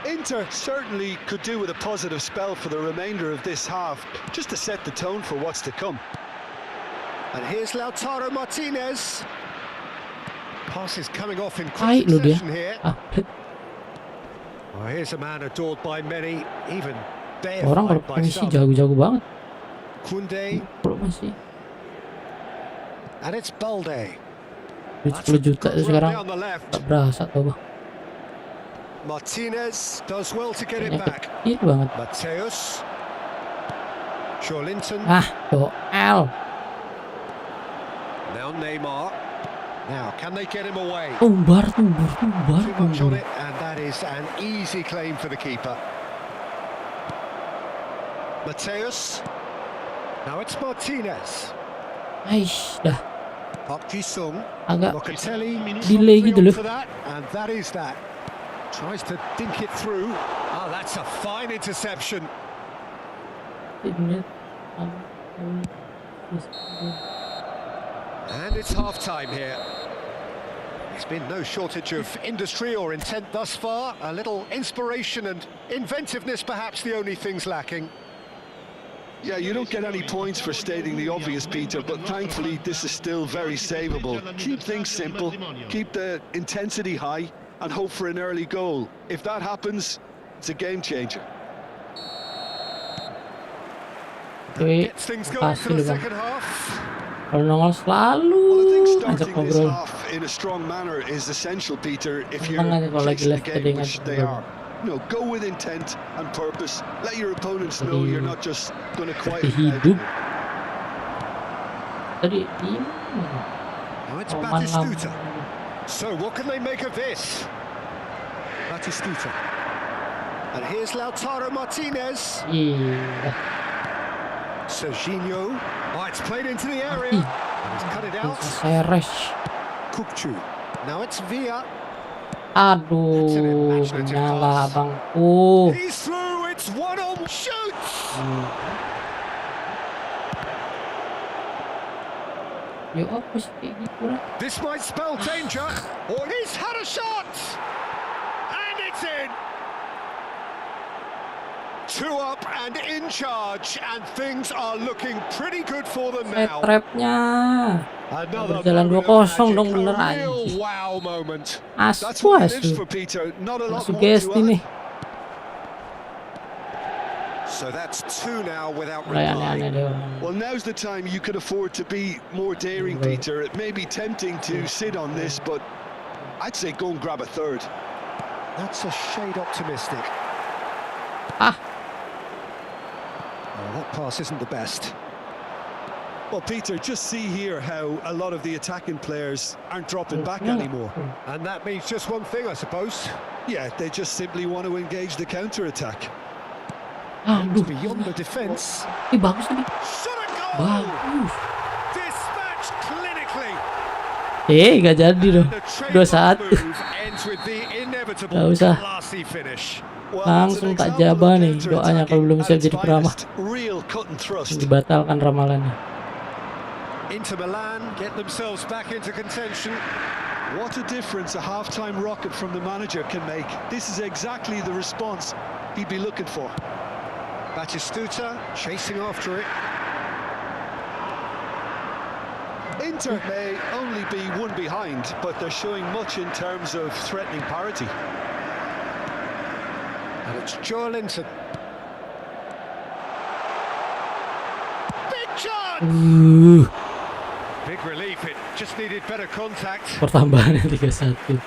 Inter certainly could do with a positive spell for the remainder of this half, just to set the tone for what's to come. And here's Lautaro Martinez. Pass is coming off in Baik quick lu dia. succession here. Oh, here's a man adored by many, even Orang kalau deified by masih some. jago-jago banget. Koundé. Kalau masih And it's Balde. duit That's a 10 juta good itu run sekarang down the left. tak berasa tuh bang. Martinez does well to get it Kayaknya back. kecil banget. Mateus. Joelinton. Doel. Now Neymar. Now, can they get him away? Tumbar. Too much on it, and that is an easy claim for the keeper. Mateus. Now it's Martinez. Aish, dah Park Ji-sung. agak Locatelli. delay something gitu on loh. for that, and that is that. Tries to dink it through. Ah, that's a fine interception. And it's half-time here. There's been no shortage of industry or intent thus far. A little inspiration and inventiveness, perhaps the only things lacking. Yeah, you don't get any points for stating the obvious, Peter, but thankfully this is still very savable. Keep things simple, keep the intensity high, and hope for an early goal. If that happens, it's a game changer. Oke, Gets things going kasih for the lu bang. second half. Kalau nongol selalu Well, I think ajak starting this ngobrol. half in a strong manner is essential, Peter, if you're Bang aja kalau lagi chasing the live tadi game, which ngajak they ngobrol. are. You know, go with intent and purpose. Let your opponents know you're not just going to quietly hidup. out. Tadi ini Now it's malam. Batistuta. So what can they make of this? Batistuta. And here's Lautaro Martinez. Iya. Serginho. Oh, it's played into the area. And he's cut it out. Seres. Kukcu. Now it's Villa. Aduh, nyala bangku. He's through. It's one on. Shoots. Ya apa sih kayak gitu lah. This might spell danger. Or he's had a shot. And it's in. 2 up and in charge, and things are looking pretty good for them now. Trapnya. Another Berjalan moment 2-0 of magic, dong a bener real aja. wow moment. That's what it is Asu. for Peter. Not a lot more Sugesti to nih. add. So that's 2 now without Mulai aneh-aneh reply. deh orang. Well, now's the time you could afford to be more daring, Right. Peter. It may be tempting to sit on this, but I'd say go and grab a third. That's a shade optimistic. Ah, Oh, that pass isn't the best. Well, Peter, just see here how a lot of the attacking players aren't dropping back anymore. And that means just one thing, I suppose. Yeah, they just simply want to engage the counter-attack. Aduh, Beyond the defence. bagus tadi. Shot a goal! Bagus. Dispatched clinically. Gak jadi dong. The 2-1. trademark move ends with the inevitable Gak usah. classy finish. Well, Langsung tak jaba nih doanya kalau belum siap jadi peramah. Real cut and thrust. Dibatalkan ramalannya. Inter Milan get themselves back into contention. What a difference a half-time rocket from the manager can make. This is exactly the response he'd be looking for. Batistuta chasing after it. Inter may only be one behind, but they're showing much in terms of threatening parity. And it's Joelinton. Big chance! Big relief, it just needed better contact. Pertambahannya 3-1.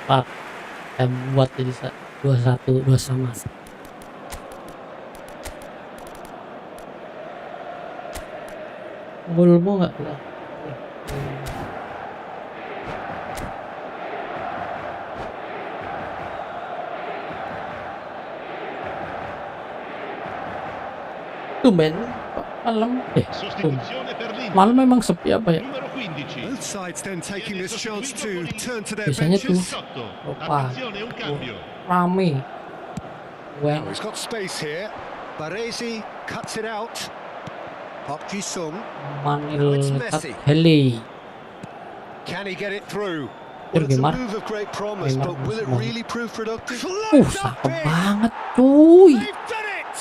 Pak, buat jadi 2-1, 2 sama. Golmu nggak? Tumben malam Sostituzione per l'Inter. malam memang sepi apa ya? Numero 15. Both sides then taking this chance to turn to their Biasanya tuh benches. 18. Opa. Attenzione, un cambio. Rame. Oh, he's got space here. Baresi cuts it out. Park Ji-sung. Manil It's Messi. Heli. Can he get it through? Well, it's a Gimana? move of great promise, but will it really prove productive? Floats Cakep upfield. banget cuy. They've done it!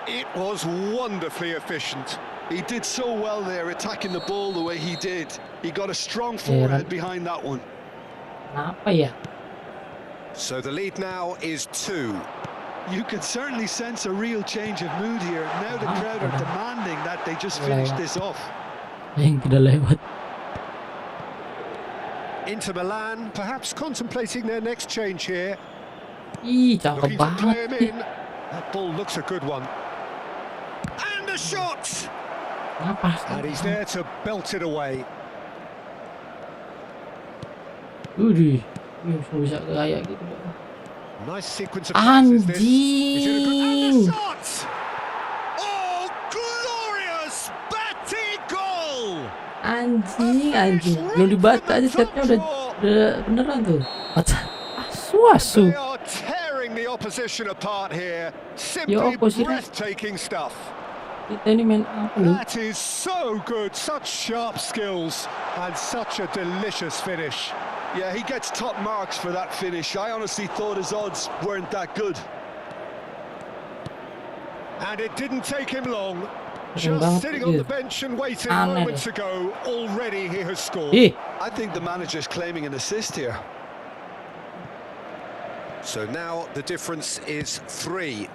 It was wonderfully efficient. He did so well there, attacking the ball the way he did. He got a strong forehead behind that one. Kenapa ya? So the lead now is 2. You can certainly sense a real change of mood here. Now the crowd are demanding that they just finish this off. Yang tidak lewat. Inter Milan perhaps contemplating their next change here. Ih, cakep Looking to play banget. him in. That ball looks a good one. And a shot! Kenapa? And he's there to belt it away. Udih, ini bisa kayak gitu. Nice sequence of passes this. He's in a good and Anjing. a shot! Oh, glorious! Batin goal! Anjing. Belum dibaca aja chatnya udah beneran tuh. Baca. Asu. They are tearing the opposition apart here. Simply Yo, opposite. breathtaking stuff. Kita ini main apa nih? That is so good. Such sharp skills and such a delicious finish. Yeah, he gets top marks for that finish. I honestly thought his odds weren't that good. And it didn't take him long. Keren Just banget sitting tuh on dia. the bench and waiting Aneh moments ago, already he has scored. Ih, I think the manager's claiming an assist here. So now the difference is 3.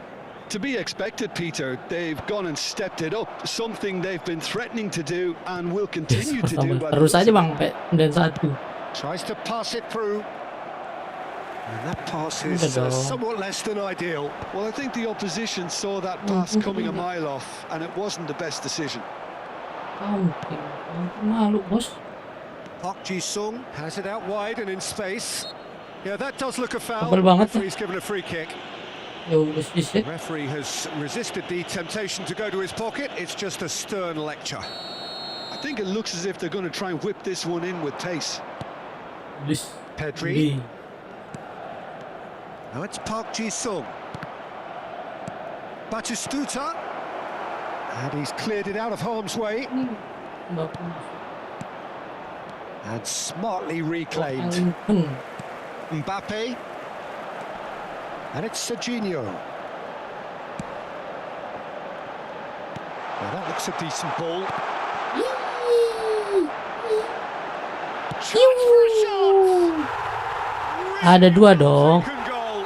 To be expected, Peter. They've gone and stepped it up, something they've been threatening to do and will continue to do. by the terus looks aja of it. bang, sampai 9-1. Tries to pass it through. And that pass is Udah dong. somewhat less than ideal. Well, I think the opposition saw that pass coming a mile off, and it wasn't the best decision. Malu bos. Park Ji-sung has it out wide and in space. Yeah, that does look a foul. Tebal banget Referee's given a free kick. Ya udah sih. Referee has resisted the temptation to go to his pocket. It's just a stern lecture. I think it looks as if they're going to try and whip this one in with pace. Pedri. Now it's Park Ji-sung. Batistuta. And he's cleared it out of harm's way. And smartly reclaimed. Mbappe. And it's Serginho. Well, that looks a decent ball. Chance for a shot. Ada dua dong. Second goal.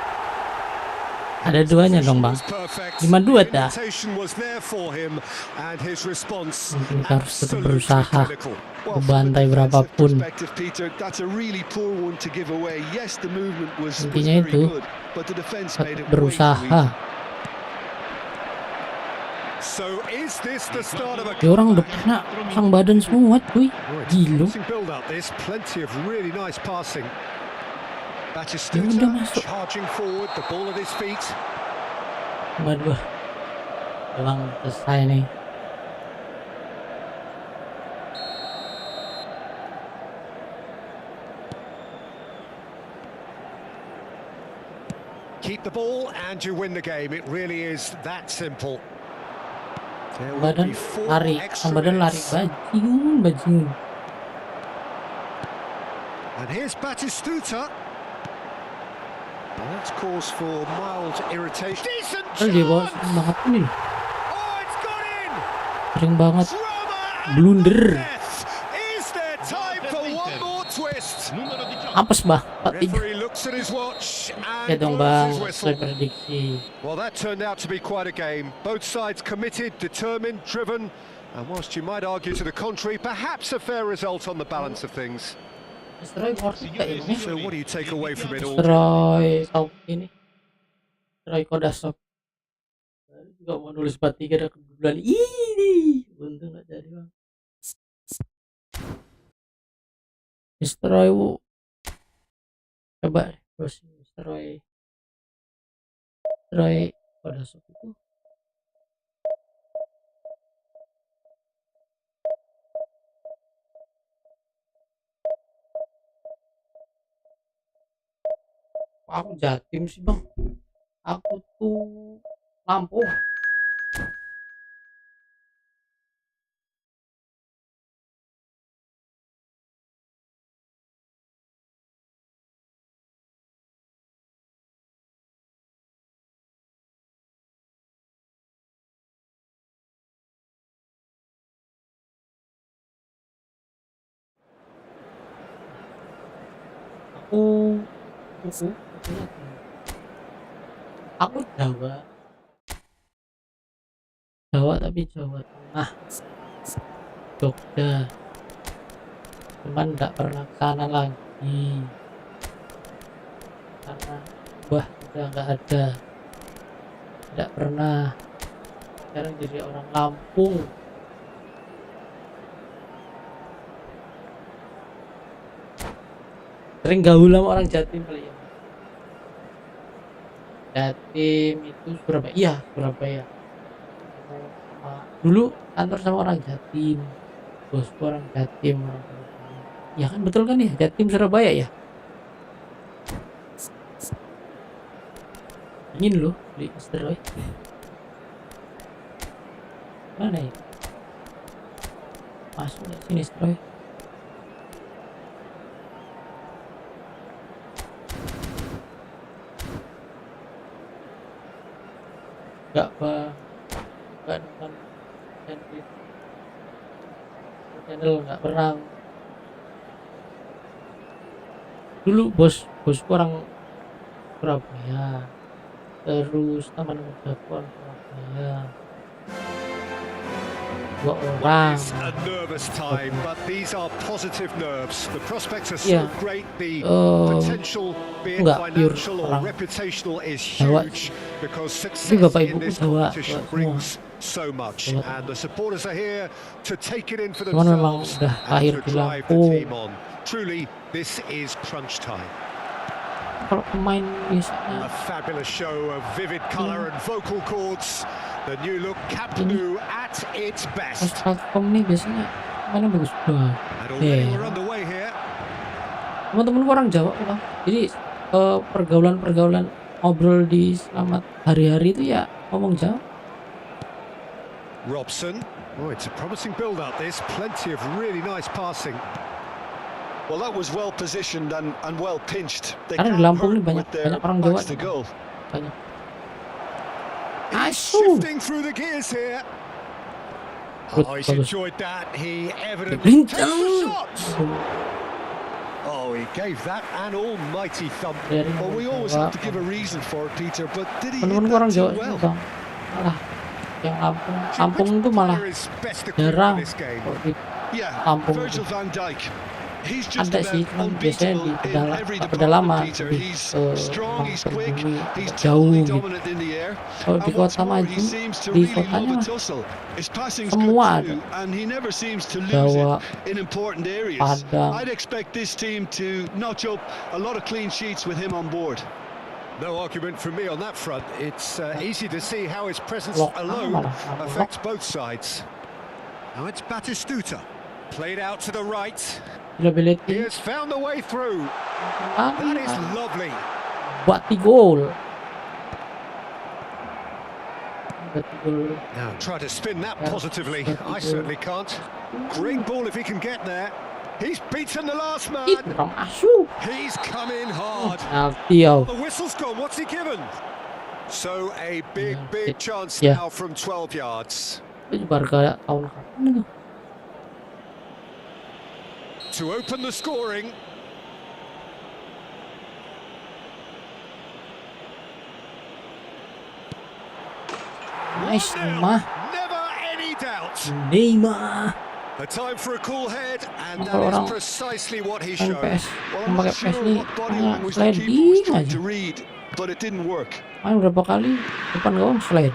Ada duanya dong bang. Was perfect. 5-2 dah. The invitation was there for him and his response Mungkin kita harus tetap absolutely berusaha. clinical. Bantai berapapun. Perspective, Peter, that's a really poor one to give away. Yes, the movement was Intinya very itu, good, but the defense tetap made it way too berusaha. easy. So is this the start of a Ya orang udah pernah pasang badan semua cuy. Gila. promising build up this, plenty of really nice passing. Ya udah Batistuta masuk. charging forward, the ball at his feet. Waduh. Emang selesai nih. Keep the ball and you win the game. It really is that simple. There will Badan be 4 lari, extra badan lari minutes. bajingan. And here's Batistuta. Well, that's cause for mild irritation. Decent Padahal dia bawa chance! sering banget ini. Oh, it's got in! Sering banget Drama and blunder. death. Is there time for one more twist? Numero 18. Apes bah, 4-3. Referee looks at his watch Ya and dong blows bang, his sesuai whistle. prediksi. Well, that turned out to be quite a game. Both sides committed, determined, driven, and whilst you might argue to the contrary, perhaps a fair result on the balance of things. Destroy worth it kayak ini. So what do you take away from it all? Destroy Sop ini. Destroy Kodasop. Tadi juga mau nulis batik ada kebetulan ini. Untung nggak jadi bang. Destroy wu. Coba terus destroy Kodasop itu. Aku Jatim sih bang. Aku tuh Lampung. Aku Jawa tapi Jawa Tengah, Jogja, cuman nggak pernah kesana lagi karena udah nggak ada, tidak pernah. Sekarang jadi orang Lampung. Sering gaul sama orang Jatim kali ya. Jatim itu Surabaya. Iya, Surabaya. Dulu kantor sama orang Jatim. Bosku orang Jatim, orang Surabaya. Ya kan betul kan ya? Jatim Surabaya ya. Ingin loh beli steroid. Mana ya? Masuk nggak sini steroid? Nggak nonton channel, nggak pernah. Dulu bosku orang Surabaya, terus teman mudaku orang Surabaya, 2 orang. It's a nervous time, but these are positive nerves. The prospects are Yeah. so great. The potential, be it enggak pure financial or orang reputational, is Jawa. huge because Tapi success bapak in ibuku this Jawa competition semua. brings so much. Jawa. And the supporters are here to take it in for Cuman memang themselves udah lahir and to di drive the Lampung. team on. Truly, this is crunch time. Kalau pemain biasanya A fabulous show of vivid colour and vocal cords. The new look Camp Nou at its pas best. platform nih biasanya mainnya bagus banget. And already we're underway here. Teman-teman orang Jawa kok, Bang. Jadi pergaulan ngobrol di Selamat hari-hari itu ya ngomong Jawa. Robson. Oh, it's a promising build-up. This plenty of really nice passing. Well, that was well positioned and well pinched. They Karena di can't Lampung nih hurt banyak with their orang Jawa. backs to goal. Banyak. He's Asu. shifting through the gears here. Good, Oh, he's bagus. enjoyed that. He evidently takes Lincang. the shot. Oh, he gave that an almighty thump. Dari Well, we always have to give a reason for it, Peter, but did he hit teman-teman that orang too Jawa itu well? Bang. Malah yang Lampung tuh malah Player is best equipped jarang for this game. kok di Yeah, Lampung Virgil itu. van Dijk. He's just Ada about sih, cuman biasanya di unbeatable in every pedalaman department, Peter. lebih He's strong, he's quick, terbumi, he's jauh totally gitu. dominant in the air. Kalau di And what's kota more, maju, he seems to di really kotanya love a tussle. His passing's semua good ada. too, and he never seems to lose Jawa, it in important areas. Padang. I'd expect this team to notch up a lot of clean sheets with him on board. No argument from me on that front. It's easy to see how his presence Lokal alone malah. affects both sides. Now it's Batistuta. Played out to the right. He Ability. has found the way through. That is lovely. Buat di gol. Buat di gol. Now try to spin that positively. I certainly can't. Great ball if he can get there. He's beaten the last man. Kurang masuk. He's come in hard. Alfio. The whistle's gone. What's he given? So a big chance Yeah. now from 12 yards. Itu warga tahun kapan itu? To open the scoring. Nice, 1-0. Neymar. Never any doubt. Neymar. A time for a cool head, and Kalau that orang is precisely what he main showed. PS, Well, I'm pakai not PS sure nih, what body kayak language the keeper was sliding trying aja. to read, but it didn't work. Main berapa kali depan gawang slide.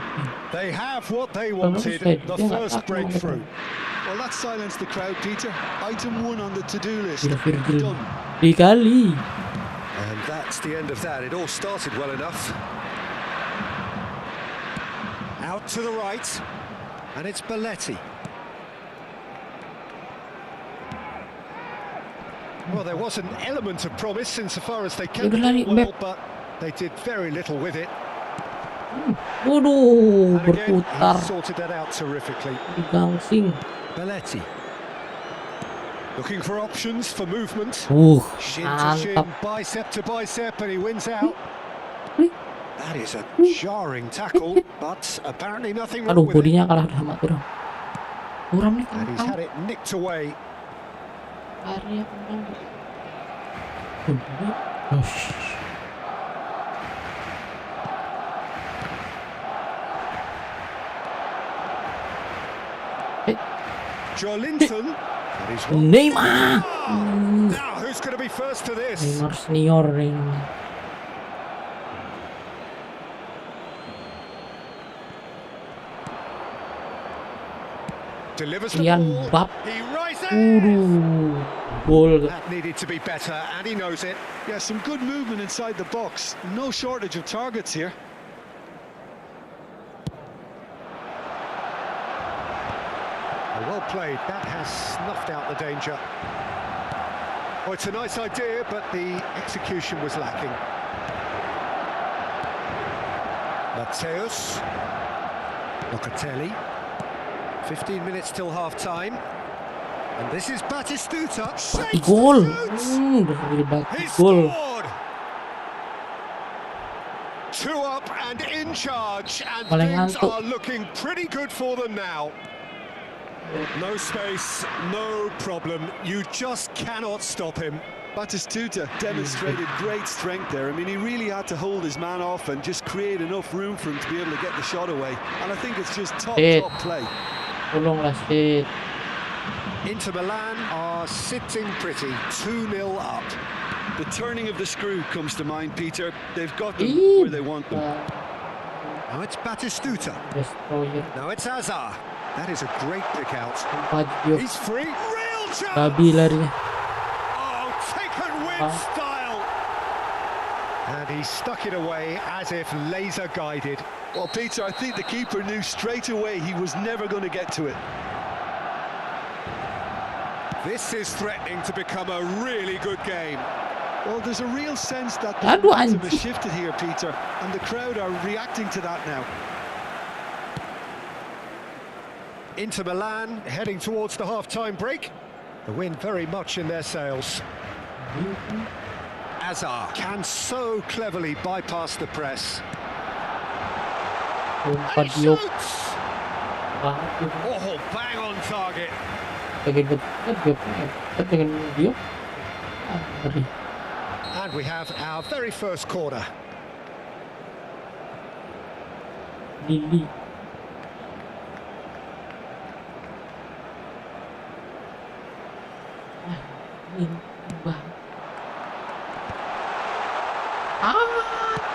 They have what they Kalau wanted, slide, the dia nggak first tahu breakthrough. Well, that silenced the crowd, Peter. Item 1 on the to-do list. Gila Virgil. Done. 3 kali. And that's the end of that. It all started well enough. Out to the right, and it's Belletti. Well, there was an element of promise insofar as they kept Udah lari, it well, Beb. but they did very little with it. Waduh, And again, berputar he sorted that out terrifically. di gangsing. Belletti. Looking for options for movement. Shin to shin, Mantap. bicep to bicep, and he wins out. Wih, That is a jarring tackle, but apparently nothing wrong aduh, with it. bodinya kalah sama Turam. Turam nih And he's had kencang. it nicked away. Larinya kencang. Ush. Joelinton. That is one. Neymar. Now, who's going to be first to this? Neymar senior nih. Delivers the Ian ball. Bab. He rises. Gol. That needed to be better, and he knows it. Yeah, some good movement inside the box. No shortage of targets here. Well played. That has snuffed out the danger. Oh, it's a nice idea, but the execution was lacking. Mateus. Locatelli. 15 minutes till half-time. And this is Batistuta. Bati gol. Bati He gol. scored! 2 up and in charge, and Paling things ngantuk. are looking pretty good for them now. No space, no problem. You just cannot stop him. Batistuta demonstrated great strength there. I mean, he really had to hold his man off and just create enough room for him to be able to get the shot away. And I think it's just top play. Tolonglah Sid. Inter Milan are sitting pretty, 2-0 up. The turning of the screw comes to mind, Peter. They've got them Ih, where they want them. Now it's Batistuta. Destroyer. Now it's Azar. That is a great pick out. Baggio. He's free. Real chance! Babi larinya. Oh, taken with style. And he stuck it away as if laser guided. Well, Peter, I think the keeper knew straight away he was never going to get to it. This is threatening to become a really good game. Well, there's a real sense that the Aduh, momentum has anjing. shifted here, Peter, and the crowd are reacting to that now. Inter Milan heading towards the half-time break. The win very much in their sails. Azar can so cleverly bypass the press. And he Baggio. shoots! Oh, bang on target. Bagian dengan dia. Ngeri. And we have our very first corner. Lili.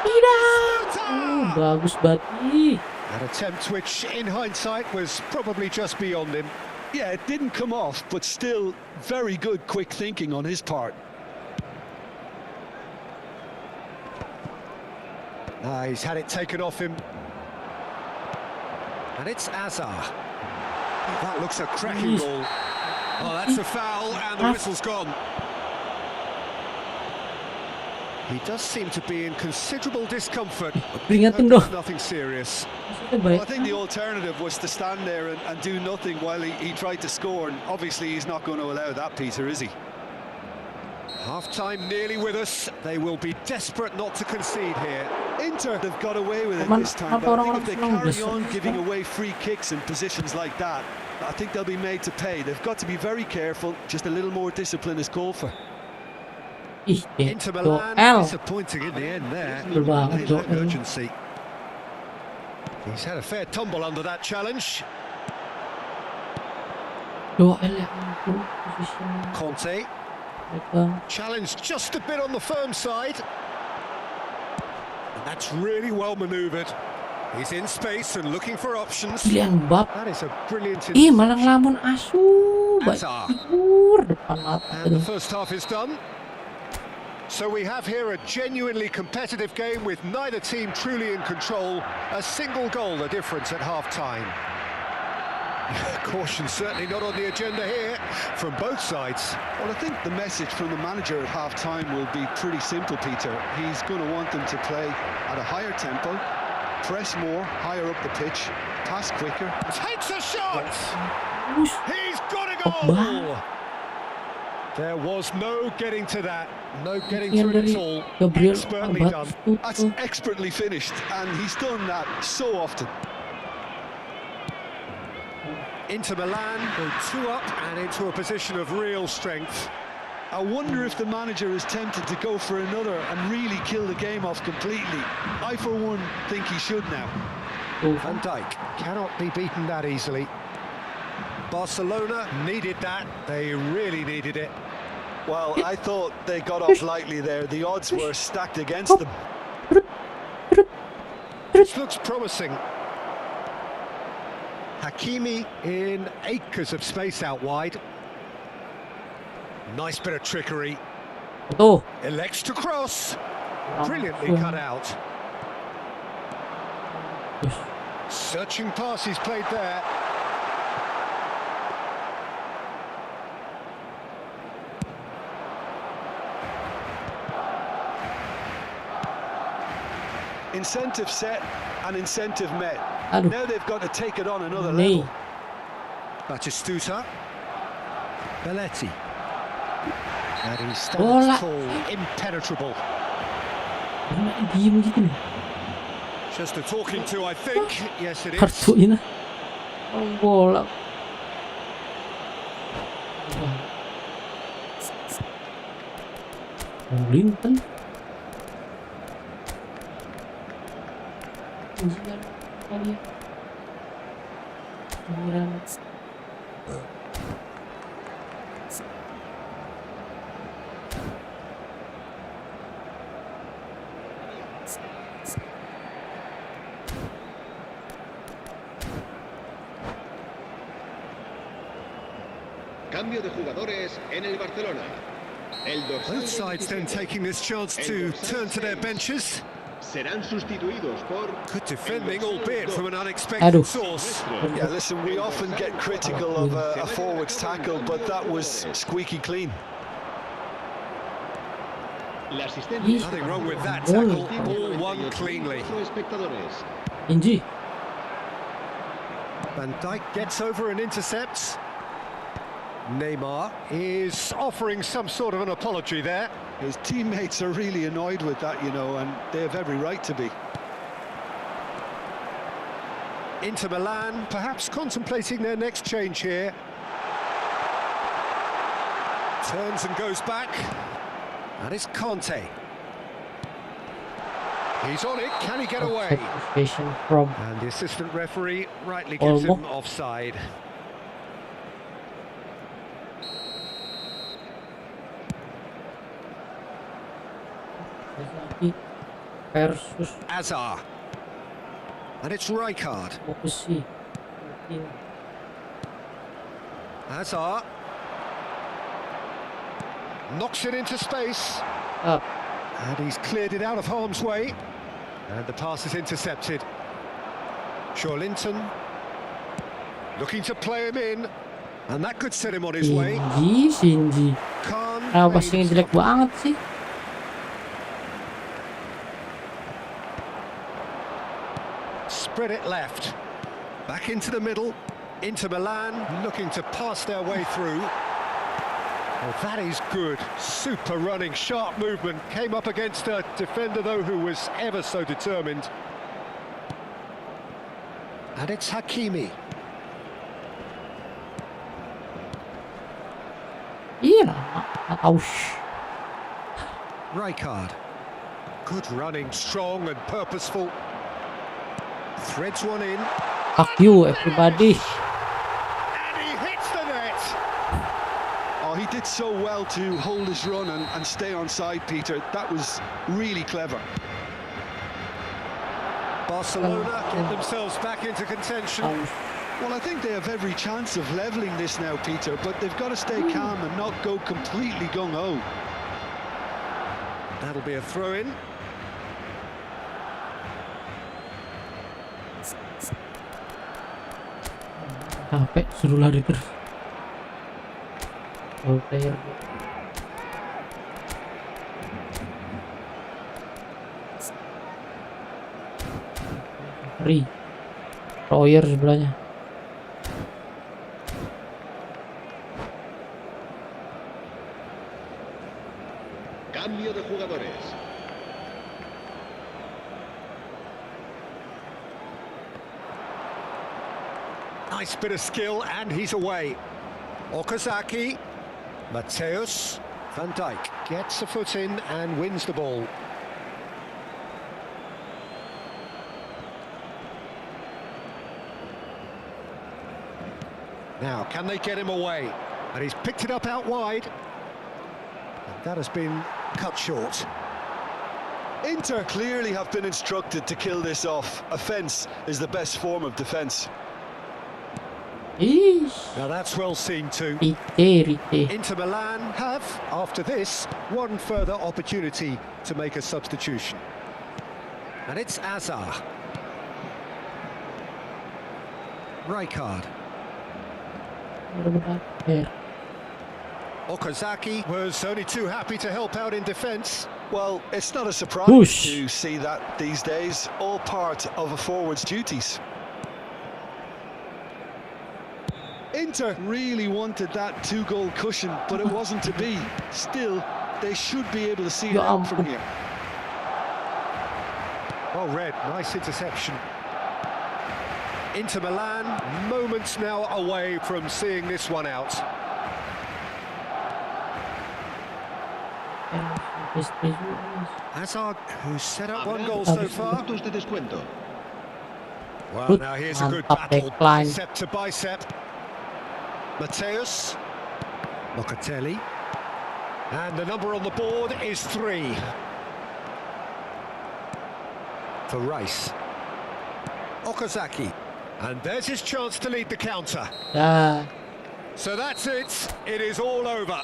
Tidak. Bagus. Bagus Bati. An attempt which, in hindsight, was probably just beyond him. Yeah, it didn't come off, but still very good quick thinking on his part. He's had it taken off him. And it's Azar. That looks a cracking ball. Oh, that's a foul, and the whistle's gone. He does seem to be in considerable discomfort. Peringatan Hope dong. it's nothing serious. Maksudnya Well, I baik. think the alternative was to stand there and do nothing while he tried to score, and obviously he's not going to allow that, Peter, is he? Half-time nearly with us. They will be desperate not to concede here. Inter, they've got away with it Cuman this time, kenapa but I think if they orang-orang carry senang on just- giving away free kicks in positions like that, I think they'll be made to pay. They've got to be very careful. Just a little more discipline is called for. Ih, Inter Doel. Milan disappointing in the end there. Betul banget, They lack Doel. urgency. He's had a fair tumble under that challenge. Doel ya ampun, posisinya. Conte Pegang. challenged just a bit on the firm side. And that's really well manoeuvred. He's in space and looking for options. Pilihan bab. That is a brilliant Ih, malah interception. ngelamun asu. Baik Azar. figur depan mata. And the first half is done. So we have here a genuinely competitive game with neither team truly in control. A single goal the difference at half-time. Caution certainly not on the agenda here from both sides. Well, I think the message from the manager at half-time will be pretty simple, Peter. He's going to want them to play at a higher tempo, press more, higher up the pitch, pass quicker. Takes a shot! Bagus. He's got a Pogba. goal! There was no getting to that, no getting Yang to it dari at all. Gabriel Expertly Abad done. itu That's expertly finished, and he's done that so often. Inter Milan go 2 up and into a position of real strength. I wonder if the manager is tempted to go for another and really kill the game off completely. I, for one, think he should now. tuh. Van Dijk cannot be beaten that easily. Barcelona needed that, they really needed it. Well, I thought they got off lightly there. The odds were stacked against them. This looks promising. Hakimi in acres of space out wide. Nice bit of trickery. Tuh. Elects to cross. Brilliantly cut out. Searching pass he's played there. Incentive set and incentive met. Aduh. Now they've got to take it on another Nih. level. Batistuta. Belletti. And he Bola. stands tall, impenetrable. Mana diem gitu nih. Just a talking to, I think. Yes, it is. Kartuin. Oh, bola. Linton. Cambio de jugadores en el Barcelona. El dorsal Both sides then 27. taking this chance El to dorsal turn to their 6 benches. serán sustituidos por Good defending, albeit from an Aduh. unexpected source. Yeah, listen, we often get critical of a forward's tackle, but that was squeaky clean. La asistencia. Nothing wrong with that tackle, all won cleanly. Espectadores. Inji. Van Dijk gets over and intercepts. Neymar is offering some sort of an apology there. His teammates are really annoyed with that, you know, and they have every right to be. Inter Milan perhaps contemplating their next change here. Turns and goes back. And it's Conte. He's on it, can he get away? Observation from And the assistant referee rightly gives him offside. versus Azar. And it's Rijkaard. Fokus sih. Hazard. Knocks it into space. Up. And he's cleared it out of harm's way. And the pass is intercepted. Linton looking to play him in. And that could set him on his way. Shinji. Khan Passingnya jelek banget sih. spread it left. Back into the middle. Inter Milan looking to pass their way through. Oh, that is good. Super running, sharp movement. Came up against a defender, though, who was ever so determined. And it's Hakimi. Iya, aus. Rijkaard. Good running, strong and purposeful. Threads one in. Fuck you, everybody. And he hits the net. Oh, he did so well to hold his run and stay on side, Peter. That was really clever. Barcelona get themselves back into contention. Well, I think they have every chance of levelling this now, Peter, but they've got to stay calm and not go completely gung-ho. That'll be a throw-in. Capek suruh lari terus. Oh, player. Royer sebelahnya. Cambio de jugadores. Nice bit of skill, and he's away. Okazaki, Mateus, Van Dijk gets a foot in and wins the ball. Now, can they get him away? And he's picked it up out wide. And that has been cut short. Inter clearly have been instructed to kill this off. Offence is the best form of defence. Now that's well seen too. Rite. Inter Milan have, after this, one further opportunity to make a substitution. And it's Azar. Rijkaard. Okazaki was only too happy to help out in defence. Well, it's not a surprise Whoosh. to see that these days, all part of a forward's duties. Inter really wanted that two-goal cushion, but it wasn't to be. Still, they should be able to see it out from here. Well read, nice interception. Inter Milan, moments now away from seeing this one out. Hazard, who's set up one goal so far. Puntos de descuento. Well, now here's a good battle, bicep to bicep. Mateus, Locatelli, and the number on the board is 3. For Rice. Okazaki, and there's his chance to lead the counter. So that's it, it is all over.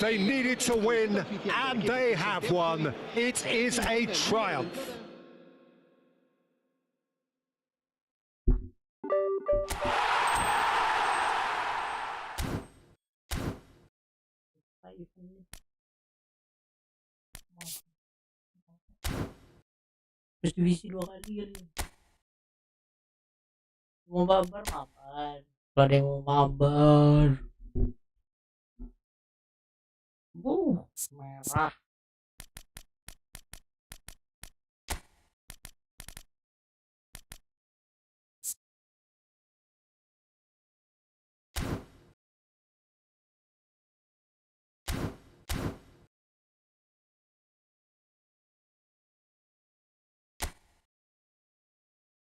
They needed to win, and they have won. It is a triumph. Terus divisi 2 kali kan. Mau mabar. Kalau ada yang mau mabar. Merah.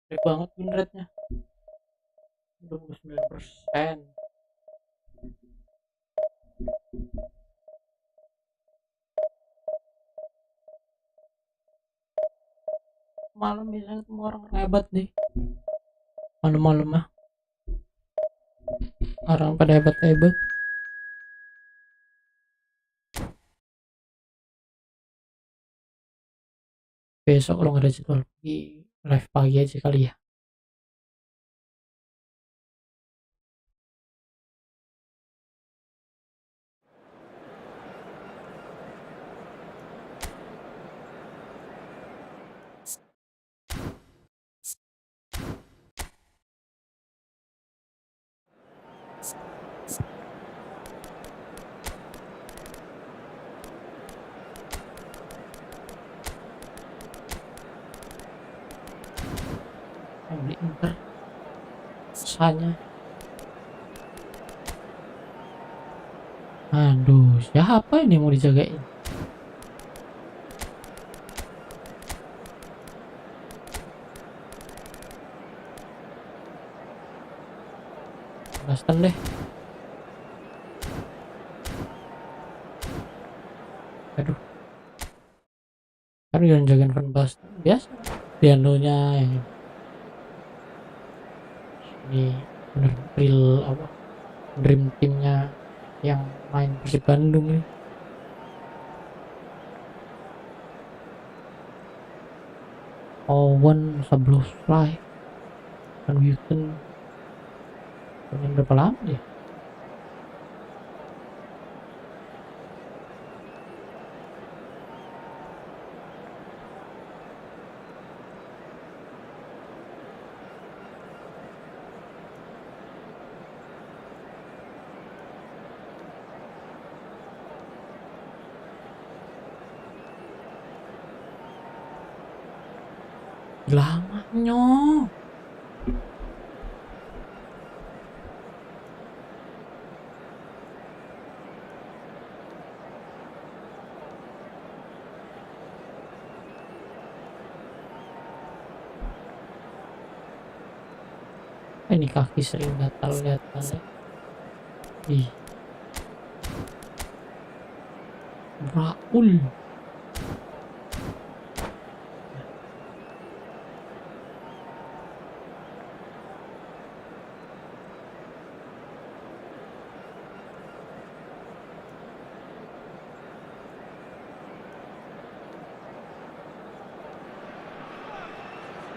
Baik banget win rate-nya. 29%. malam biasanya ketemu orang hebat nih. Malam-malam mah orang pada hebat-hebat. Besok kalau nggak ada jadwal pagi, live pagi aja kali ya. Yang beli Inter rasanya. Aduh, siapa ini mau dijagain? Boston deh. Aduh. Kan yang jagain Van Basten biasa. Pianonya yang ini bener real apa? Dream teamnya yang main Persib Bandung nih. Owen, Sablosfly, Van Houten. Main berapa lama ya? Lamanya. Ini kaki sering gatal lihat kali. Ih. Raul.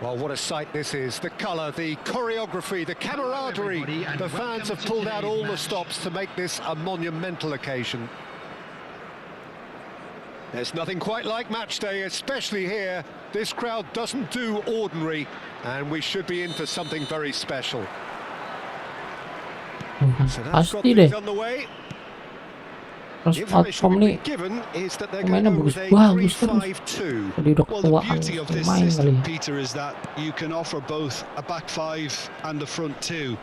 Well, what a sight this is. The colour, the choreography, the camaraderie. The fans have pulled out all the stops to make this a monumental occasion. There's nothing quite like match day, especially here. This crowd doesn't do ordinary, and we should be in for something very special. So that's got Pasti things deh. on the way. Terus The information outcome we've nih been given is that they're going pemainnya to go with a bagus terus. 3-5-2. Jadi udah Well, the ketuaan beauty of this main kali. system, Peter, is that you can offer both a back five and a front two,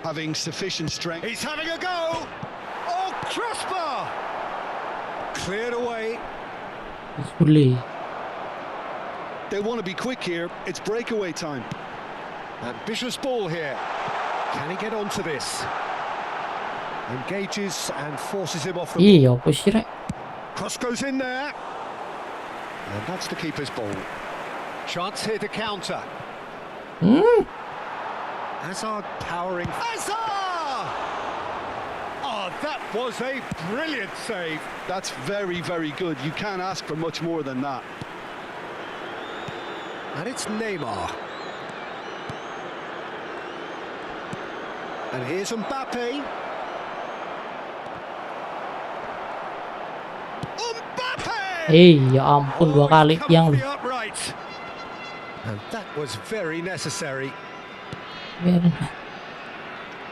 having sufficient strength. He's having a go. Oh, crossbar! Cleared away. Sulit. They want to be quick here. It's breakaway time. Ambitious ball here. Can he get onto this? Engages and forces him off the ball. Iya, apa sih rek? Cross goes in there. And that's the keeper's ball. Chance here to counter. Hazard powering. Hazard! Oh, that was a brilliant save. That's very, very good. You can't ask for much more than that. And it's Neymar. And here's Mbappe. Ya ampun, dua kali yang lu. And that was very necessary. Biarin.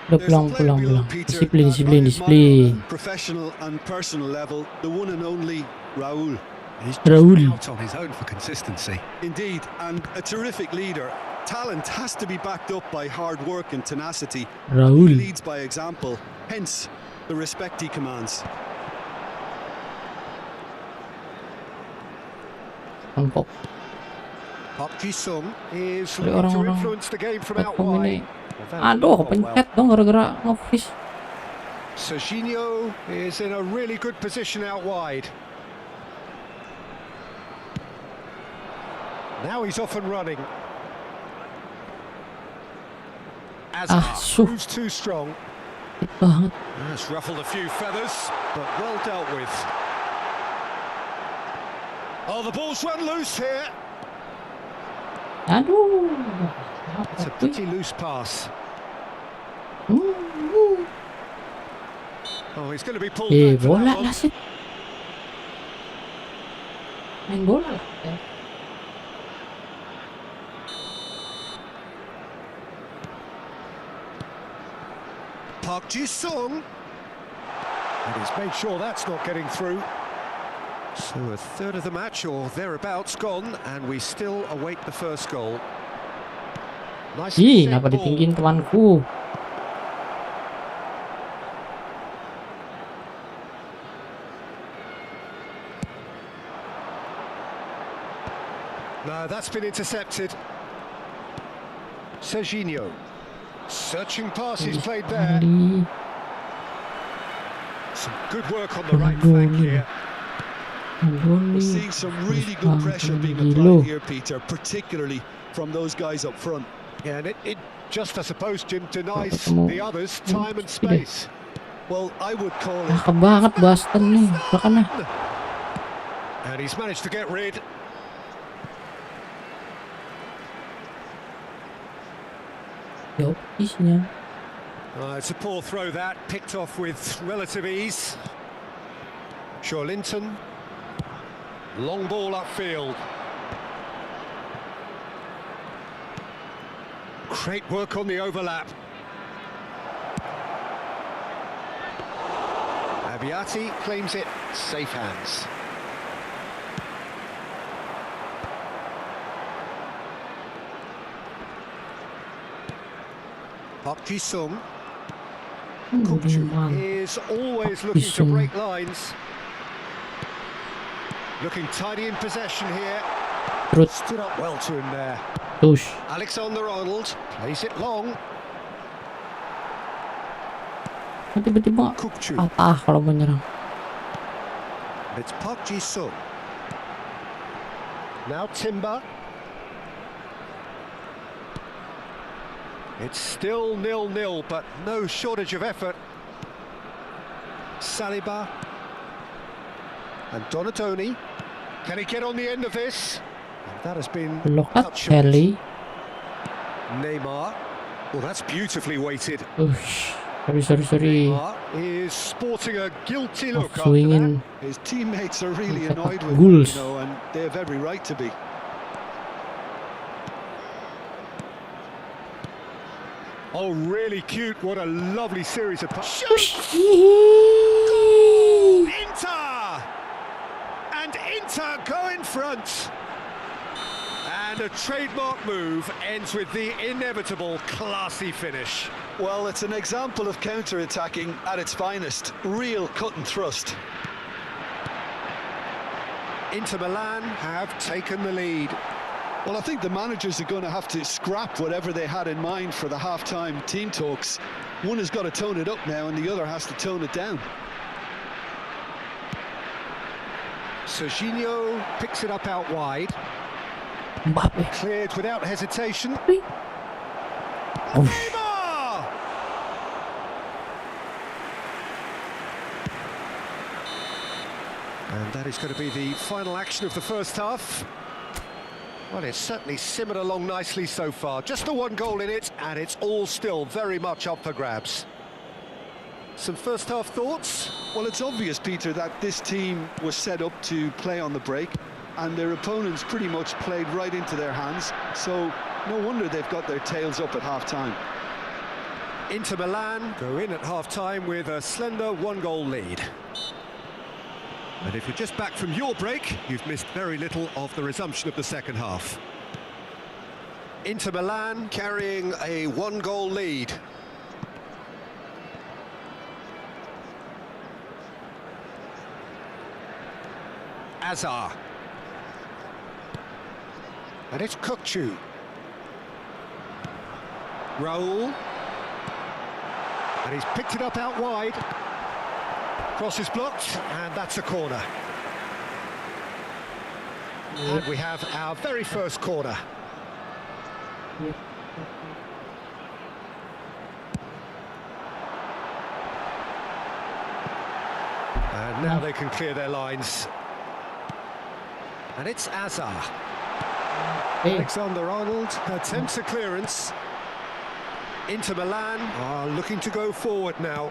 Udah There's a player below pulang. Peter Disiplin. at professional and personal level, the one and only Raul. He's Raul. out on his own for consistency. Indeed, and a terrific leader. Talent has to be backed up by hard work and tenacity. He Raul. leads by example, hence the respect he commands. Empok. Park Ji-sung is Dari looking to orang-orang influence the game from out platform ini. wide. Aduh, pencet dong gara-gara nge-fish. Serginho is in a really good position out wide. Now he's off and running. As Suh. proves too strong. Banget. That's ruffled a few feathers, but well dealt with. Oh, the ball's run loose here. Aduh. It's a pretty loose pass. Oh, he's going to be pulled back for Bola that one. lah sih. Main bola lah. Park Ji-sung. And he's made sure that's not getting through. So a third of the match or thereabouts gone, and we still await the first goal. Nice Ih, kenapa ditinggiin temanku? No, that's been intercepted. Serginho. Searching pass he's played there. Some good work on the right flank here. We're seeing some really good pressure being applied here, Peter, particularly from those guys up front. Yeah, and it just, I suppose, Jim, denies the others time and space. Well, I would call it... Nakaka banget Boston nih. Baka na. And he's managed to get rid. Isinya. It's a poor throw that, picked off with relative ease. Linton. Long ball upfield. Great work on the overlap. Abiati claims it, safe hands. Park Ji-sung. Is always looking to break lines. Looking tidy in possession here. Stood up well to him there. Tush. Alexander-Arnold plays it long. Tiba-tiba patah kalau menyerang. It's Park Ji-sung. Now Timber. It's still 0-0, but no shortage of effort. Saliba. And Donatoni. Can he get on the end of this? And that has been cut short. Kelly. Neymar. Well, that's beautifully weighted. Sorry. Neymar is sporting a guilty look after Swinging. that. His teammates are really annoyed with him, you know, and they have every right to be. Oh, really cute. What a lovely series of passes. Inter! And Inter go in front. And a trademark move ends with the inevitable classy finish. Well, it's an example of counter-attacking at its finest. Real cut and thrust. Inter Milan have taken the lead. Well, I think the managers are going to have to scrap whatever they had in mind for the half-time team talks. One has got to tone it up now and the other has to tone it down. Serginho picks it up out wide. Cleared without hesitation. Neymar! And that is going to be the final action of the first half. Well, it's certainly simmered along nicely so far. Just the one goal in it, and it's all still very much up for grabs. Some first half thoughts? Well, it's obvious, Peter, that this team was set up to play on the break, and their opponents pretty much played right into their hands. So no wonder they've got their tails up at half-time. Inter Milan go in at half-time with a slender one-goal lead. And if you're just back from your break, you've missed very little of the resumption of the second half. Inter Milan carrying a one-goal lead. Azar. And it's Kukçu. Raul. And he's picked it up out wide. Cross is blocked, and that's a corner. And we have our very first corner. And now they can clear their lines. And it's Azar. Alexander-Arnold attempts a clearance. Inter Milan are looking to go forward now.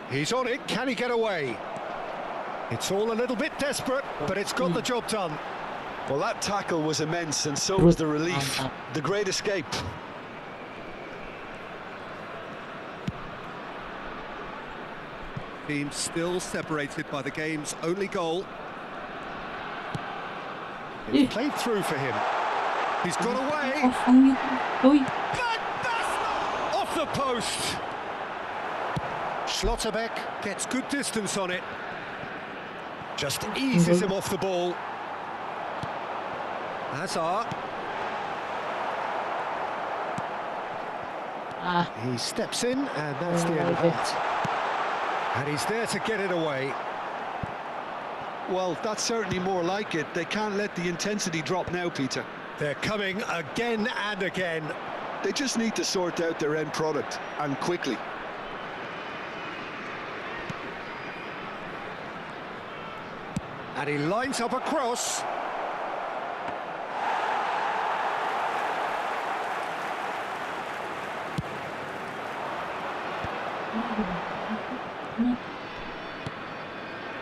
He's on it, can he get away? It's all a little bit desperate, but it's got the job done. Well, that tackle was immense, and so was the relief. The great escape. Team still separated by the game's only goal. It's played through for him. He's got away. Off the post. Schlotterbeck gets good distance on it. Just eases him off the ball. Azar. He steps in, and that's the end of that. And he's there to get it away. Well, that's certainly more like it. They can't let the intensity drop now, Peter. They're coming again and again. They just need to sort out their end product, and quickly. And he lines up a cross.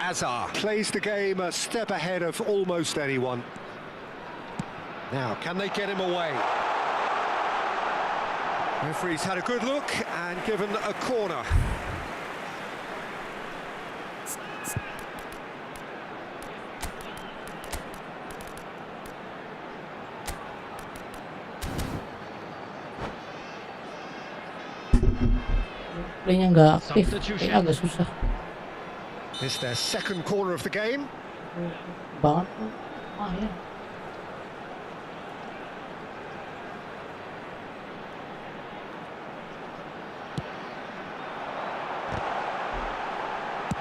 Azar plays the game a step ahead of almost anyone. Now, can they get him away? Referee's had a good look and given a corner. Playnya nggak aktif, kayaknya agak susah It's their second corner of the game. banget. Ya.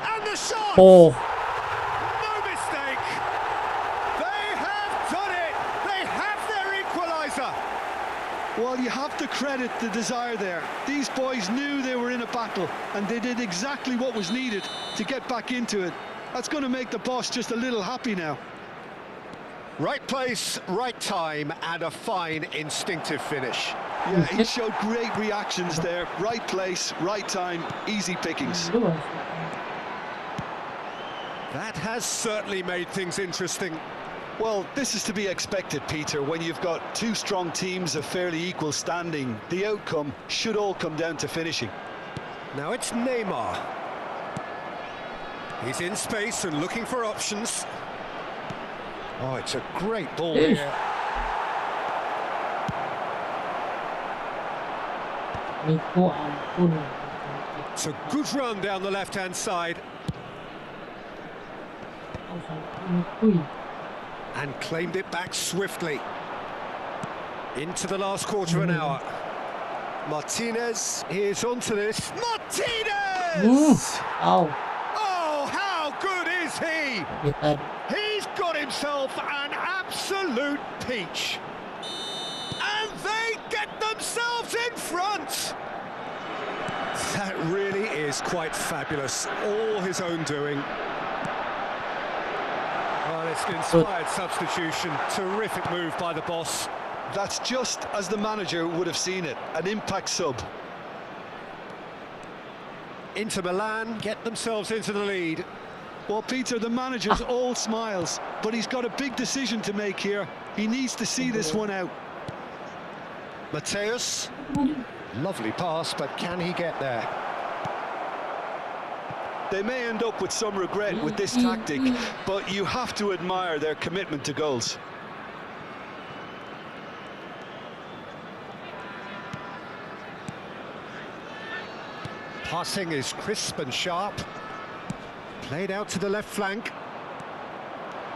And the shot! Oh, No mistake! They have done it! They have their equaliser! Well, you have to credit the desire there. These boys knew they were in a battle, and they did exactly what was needed to get back into it. That's going to make the boss just a little happy now. Right place, right time, and a fine instinctive finish. Yeah, he showed great reactions there. Right place, right time, easy pickings. That has certainly made things interesting. Well, this is to be expected, Peter. When you've got two strong teams of fairly equal standing, the outcome should all come down to finishing. Now it's Neymar. He's in space and looking for options. Oh, it's a great ball here. Nico ampun. It's a good run down the left-hand side. And claimed it back swiftly. Into the last quarter of an hour. Martinez is onto this. Martinez! Ow. Oh, how good is he? Kita He's got himself an absolute peach. And they get themselves in front. That really is quite fabulous. All his own doing. Well, it's an inspired substitution. Terrific move by the boss. That's just as the manager would have seen it, an impact sub. Inter Milan get themselves into the lead. Well, Peter, the manager's all smiles, but he's got a big decision to make here. He needs to see this one out. Mateus, lovely pass, but can he get there? They may end up with some regret with this tactic, but you have to admire their commitment to goals. Passing is crisp and sharp. Played out to the left flank.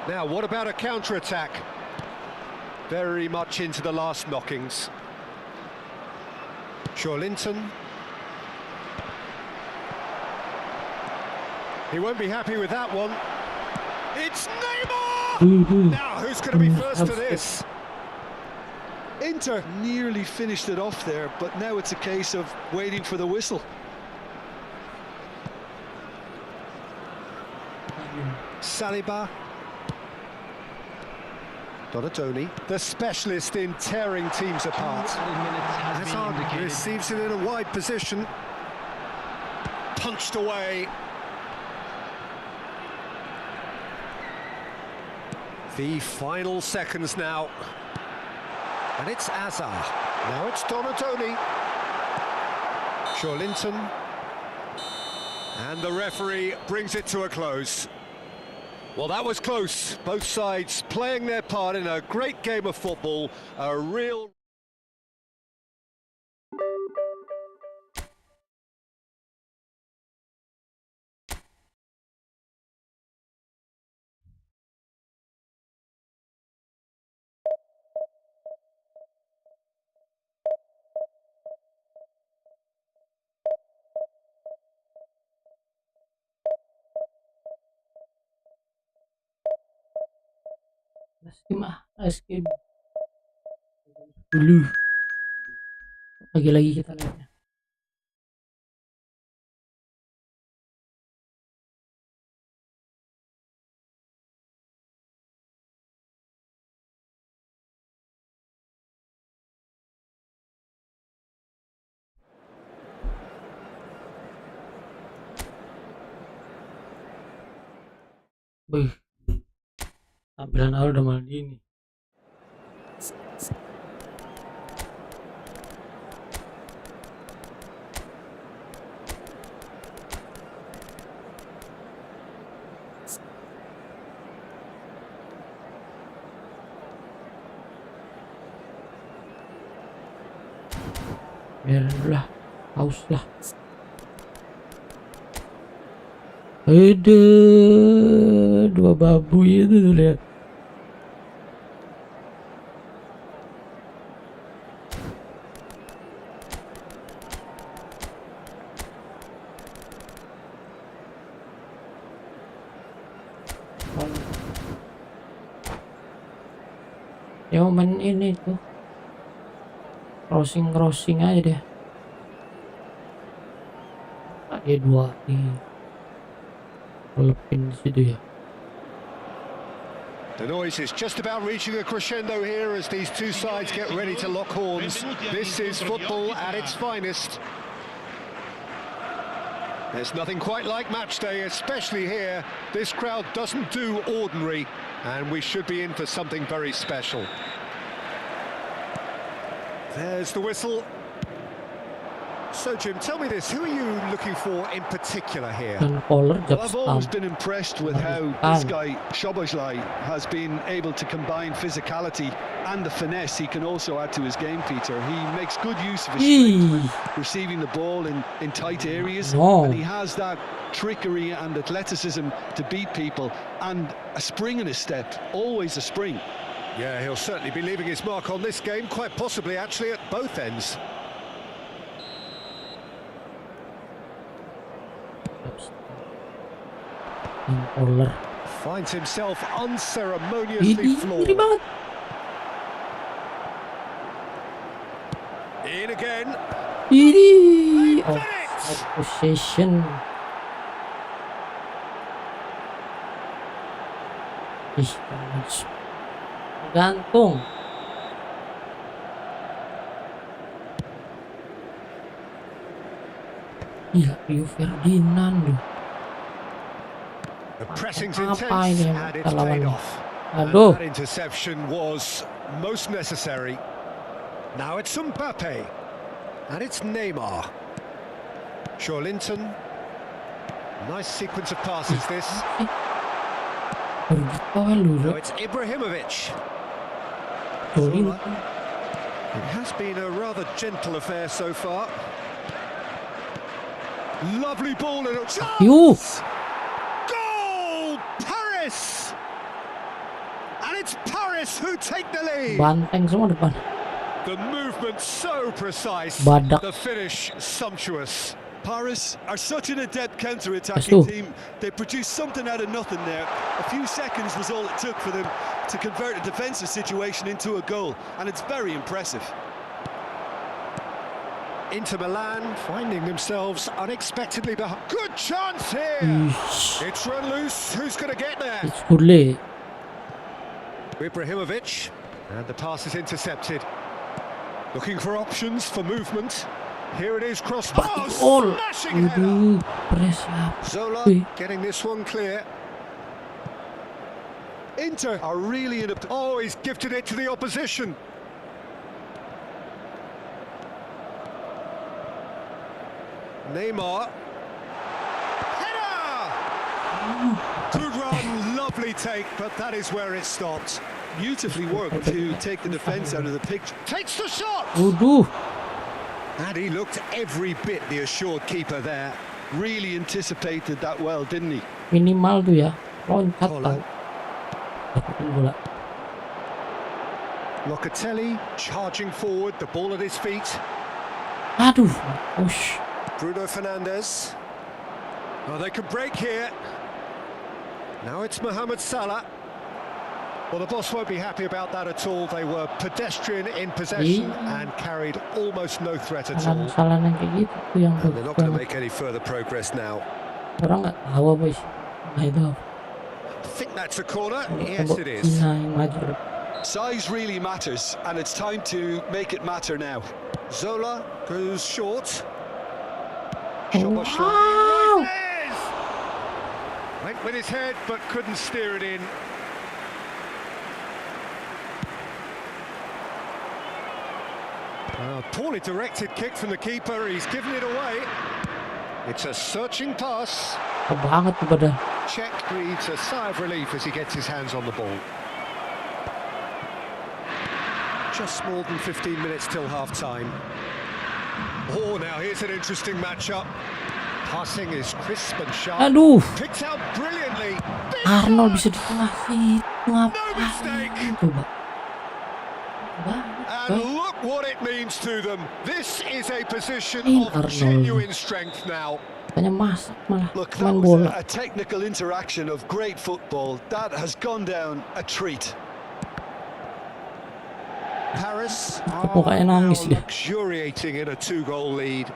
Now, what about a counter-attack? Very much into the last knockings. Linton. He won't be happy with that one. It's Neymar! Now, who's going to be first to this? Inter nearly finished it off there, but now it's a case of waiting for the whistle. Saliba. Donatoni, the specialist in tearing teams apart. Hazard receives it in a wide position. Punched away. The final seconds now. And it's Azar. Now it's Donatoni. Linton. And the referee brings it to a close. Well, that was close. Both sides playing their part in a great game of football. A real... Skip dulu. Lagi-lagi kita lihatnya. Wih, tampilan awal udah malah ini. Biarlah, haus lah. Aidin, dua babu itu tuh lihat. Ya momen ini tuh crossing aja deh. Ada dua lepin di situ ya. The noise is just about reaching a crescendo here as these two sides get ready to lock horns. This is football at its finest. There's nothing quite like match day, especially here. This crowd doesn't do ordinary, and we should be in for something very special. There's the whistle. So, Jim, tell me this, who are you looking for in particular here? Well, I've always been impressed with how this guy, Szoboszlai, has been able to combine physicality and the finesse he can also add to his game, Peter. He makes good use of his strength when receiving the ball in tight areas, and he has that trickery and athleticism to beat people, and a spring in his step, always a spring. Yeah, he'll certainly be leaving his mark on this game, quite possibly actually at both ends. Finds himself unceremoniously floored. In again. Possession. Gantung. Iya, Rio Ferdinand. The pressing's intense and it's paid off. And that interception was most necessary. Now it's Mbappe. And it's Neymar. Linton. Nice sequence of passes this. Now it's Ibrahimovic. It has been a rather gentle affair so far. Lovely ball and a chance! Goal! Paris! And it's Paris who take the lead. Banteng semua depan. The movement so precise. Badak. The finish sumptuous. Paris are such an adept Yes, counter-attacking too. team. They produced something out of nothing there. A few seconds was all it took for them to convert a defensive situation into a goal, and it's very impressive. Inter Milan finding themselves unexpectedly behind. Good chance here. Ish, It's run loose. Who's going to get there? it's Gurle. Ibrahimovic, and the pass is intercepted. Looking for options for movement. Here it is, cross. Batin Oh, all. smashing header. Waduh, press up. Zola Wih. getting this one clear. Inter are really in a... Oh, he's gifted it to the opposition. Neymar. Header! Good run, lovely take, but that is where it stopped. Beautifully worked to take the defence out of the picture. Takes the shot! Waduh, And he looked every bit the assured keeper there. Really anticipated that well, didn't he? minimal tuh ya. Loncat Bola. tau. Dapetin bola. Locatelli charging forward, the ball at his feet. Aduh, ush. Bruno Fernandes. Oh, they can break here. Now it's Mohamed Salah. Well, the boss won't be happy about that at all. They were pedestrian in possession and carried almost no threat at all. Kesalahan yang kayak gitu tuh yang And they're not going to bagus. make any further progress now. Orang nggak tahu apa sih. Nah itu apa. I think that's a corner. Yes, Tembok it is. Cina yang maju. Size really matters, and it's time to make it matter now. Zola goes short. Wow. Right there. Went with his head, but couldn't steer it in. Poorly directed kick from the keeper. He's given it away. It's a searching pass. Banget tuh pada. Czech breathes a sigh of relief as he gets his hands on the ball. Just more than 15 minutes till half-time. Oh, now here's an interesting matchup. Passing is crisp and sharp. Aduh, Picked out brilliantly. Big Arnold one. bisa di tengah situ No ngapain? mistake. Coba. And look what it means to them. This is a position Ini of Arnold. genuine strength now. Katanya masak malah Look, that main was bola. a technical interaction of great football. That has gone down a treat. Paris Mukanya now nangis dia. luxuriating in a 2-goal lead.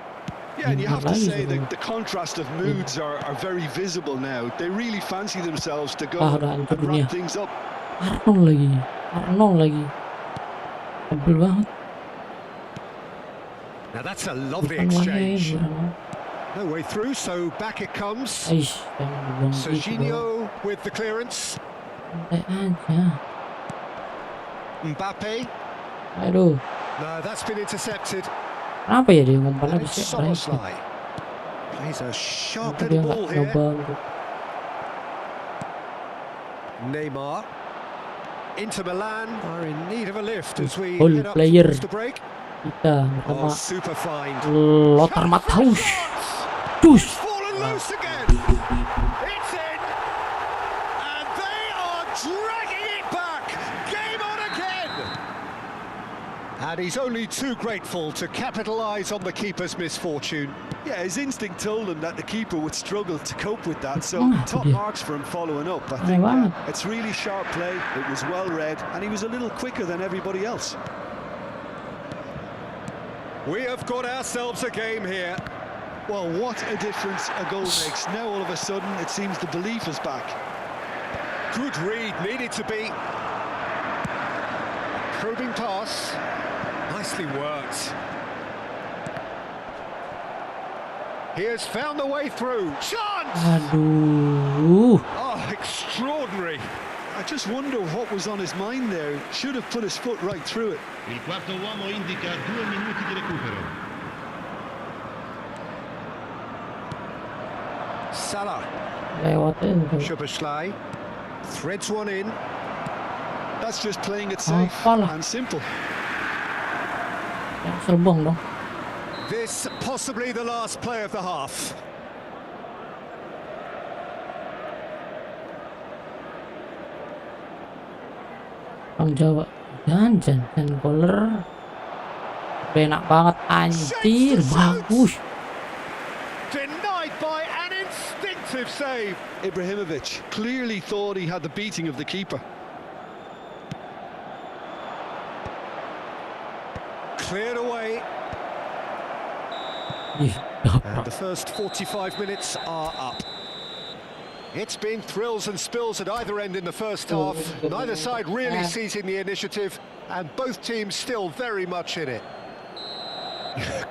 Yeah, and you have to Nice. say that the contrast of moods are very visible now. They really fancy themselves to go Ah, udah hancur and dunia. wrap things up. Arnold lagi. Tebel banget. Now that's a lovely Bukan exchange. Arnold. No way through, so back it comes. Aish, jangan dibuang gitu dong. Serginho with the clearance. Santai aja. Mbappe. Aduh, No, that's been intercepted. kenapa ya dia ngumpan And lagi it's sih? Szoboszlai. Plays a sharp Kenapa dia little nggak ball coba here. untuk Neymar. Inter Milan are in need of a lift as we Full head up player. towards the break. kita Oh, bersama super find. Lothar Matthaus. Dus. Fallen loose again. It's in. And they are dragging it back. Game on again. And he's only too grateful to capitalise on the keeper's misfortune. Yeah, his instinct told him that the keeper would struggle to cope with that, so Ah, top dia. marks for him following up. I Aneh think banget. it's really sharp play, it was well read, and he was a little quicker than everybody else. We have got ourselves a game here. Well, what a difference a goal makes. Now all of a sudden it seems the belief is back. Good read, needed to be. Probing pass. Nicely worked. He has found the way through. Chance! Aduh. Oh, extraordinary. I just wonder what was on his mind there. Should have put his foot right through it. Il quarto uomo indica 2 minuti di recupero. Salah. Lewatin tuh. Szoboszlai threads one in. That's just playing it safe Apalah. and simple. Yang serbang dong. This possibly the last play of the half. Bang Jawa. Jangan collar. Enak banget anjir, bagus. Impressive save. Ibrahimovic clearly thought he had the beating of the keeper. Cleared away. Ih, And gaprak. the first 45 minutes are up. It's been thrills and spills at either end in the first half. Neither side really seizing the initiative, and both teams still very much in it.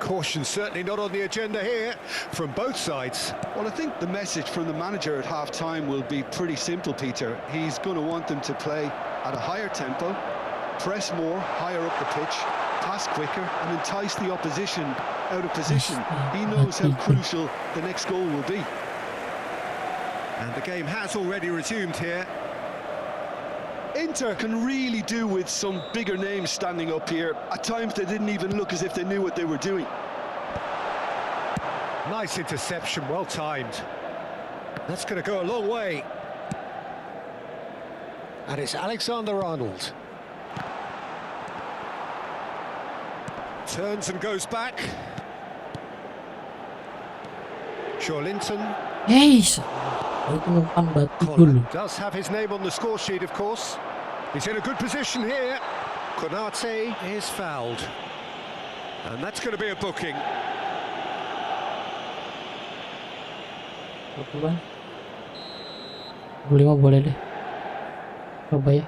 Caution certainly not on the agenda here from both sides. Well, I think the message from the manager at half-time will be pretty simple, Peter. He's going to want them to play at a higher tempo, press more, higher up the pitch, pass quicker, and entice the opposition out of position. He knows how crucial the next goal will be. And the game has already resumed here. Inter can really do with some bigger names standing up here. At times they didn't even look as if they knew what they were doing. Nice interception, well timed. That's going to go a long way. And it's Alexander-Arnold. Turns and goes back. Linton Hei, itu umpan batu dulu. does have his name on the score sheet, of course. He's in a good position here. Konate is fouled. And that's going to be a booking. Coba. 25 boleh deh. Coba ya.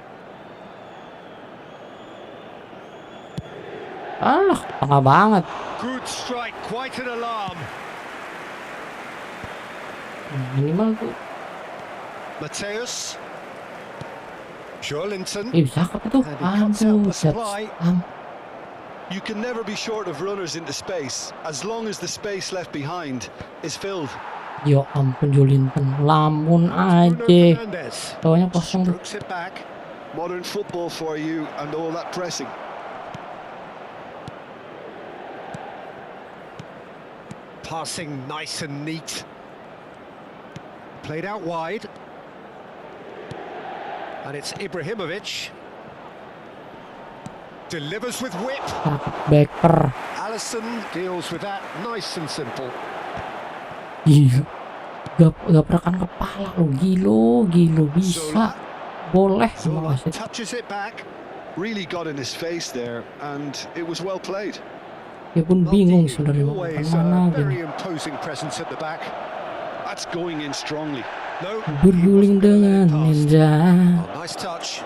Alah, tengah banget. Good strike, quite an alarm. Minimal tuh. Mateus. Linton. Bisa apa tuh? Aduh, You can never be short of runners into space, as long as the space left behind is filled. Ya ampun, Jolinton, lamun aja. Taunya kosong tuh. Strokes it back. Modern football for you and all that pressing. Passing nice and neat. Played out wide. And it's Ibrahimovic. Delivers with whip. Backer. Alisson deals with that nice and simple. Iya. Gaprakan kepala lo, gilo bisa. Boleh Zola masih. touches it back. Really got in his face there, and it was well played. Ya pun bingung sebenarnya mau Always kemana a very gitu. imposing presence at the back. That's going in strongly. No. Berguling dengan ninja. Oh, nice touch.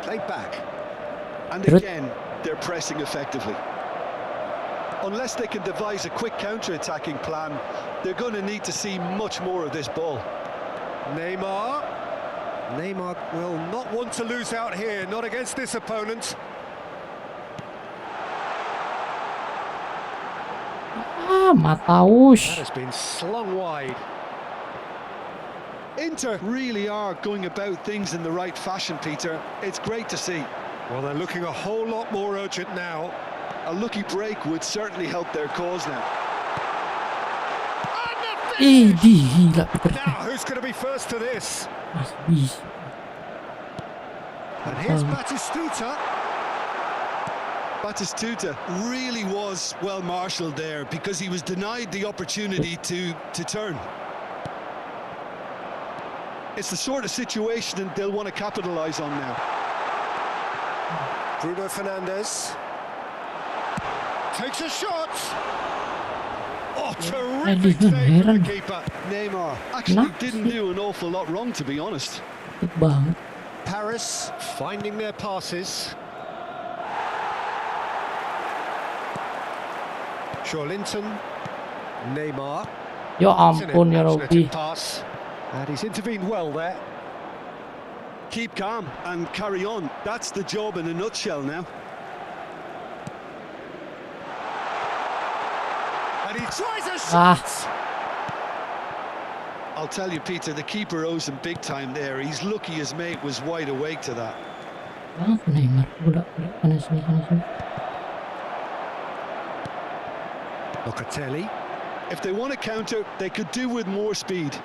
Played back. And Good. again, they're pressing effectively. Unless they can devise a quick counter-attacking plan, they're going to need to see much more of this ball. Neymar will not want to lose out here, not against this opponent. Mataus. That has been slung wide. Inter really are going about things in the right fashion, Peter. It's great to see. Well, they're looking a whole lot more urgent now. A lucky break would certainly help their cause now. Gila. Now, who's going to be first to this? Masih bisa. And here's Batistuta. Batistuta really was well marshalled there because he was denied the opportunity to turn. It's the sort of situation that they'll want to capitalise on now. Bruno Fernandes takes a shot. Oh, terrific save from the keeper. Neymar actually Nah. didn't do an awful lot wrong, to be honest. Cepet banget. Paris finding their passes. Linton, Neymar. Ya It's an ampun ya imaginative Robi. pass, and he's intervened well there. Keep calm and carry on. That's the job in a nutshell now. And he tries a shot. I'll tell you, Peter, the keeper owes him big time there. He's lucky his mate was wide awake to that. Banget Neymar. Udah sana sini. Locatelli. If they want to counter, they could do with more speed.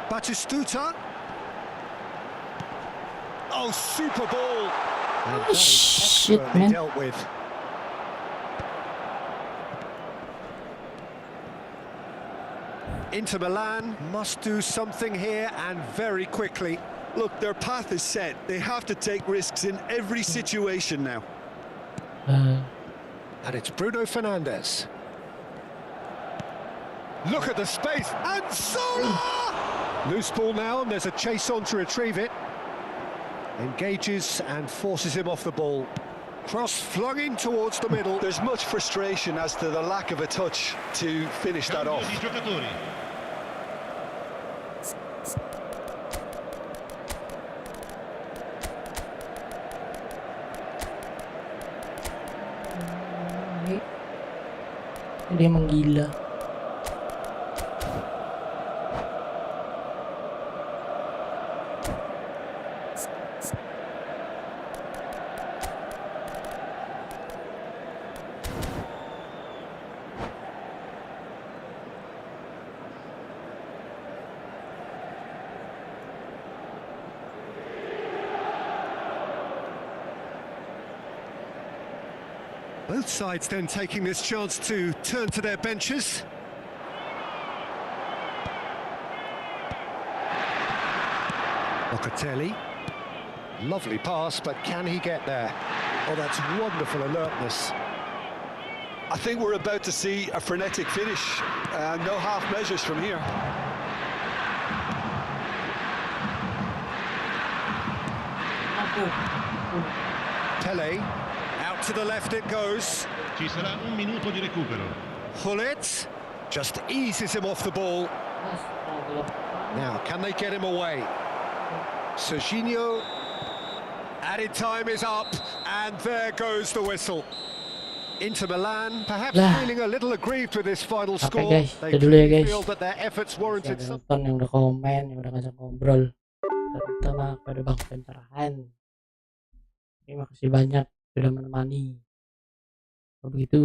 Batistuta. Oh, super ball. And that is Shit, expertly man. dealt with. Inter Milan must do something here and very quickly. Look, their path is set. They have to take risks in every situation now. And it's Bruno Fernandes. Look at the space, and Salah! Loose ball now, and there's a chase on to retrieve it. Engages and forces him off the ball. Cross flung in towards the middle. There's much frustration as to the lack of a touch to finish that Cambio off. di giocatori. Dia menggila. Both sides then taking this chance to turn to their benches. Locatelli. Lovely pass, but can he get there? Oh, that's wonderful alertness. I think we're about to see a frenetic finish. No half measures from here. Pele, out to the left it goes. Ci sarà un minuto di recupero. Hullet just eases him off the ball. Now, can they get him away? Serginho, added time is up, and there goes the whistle. Inter Milan, perhaps feeling a little aggrieved with this final score. Guys, They itu dulu ya, clearly guys. feel that their efforts warranted Yang udah some. nonton, yang udah komen, yang udah ngajak ngobrol, terutama kepada Bang Pencerahan. Terima kasih banyak sudah menemani. Kalau begitu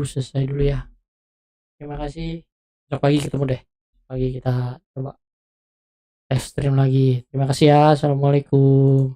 selesai dulu ya. Terima kasih. Besok pagi ketemu deh. Pagi kita coba live stream lagi. Terima kasih ya. Assalamualaikum.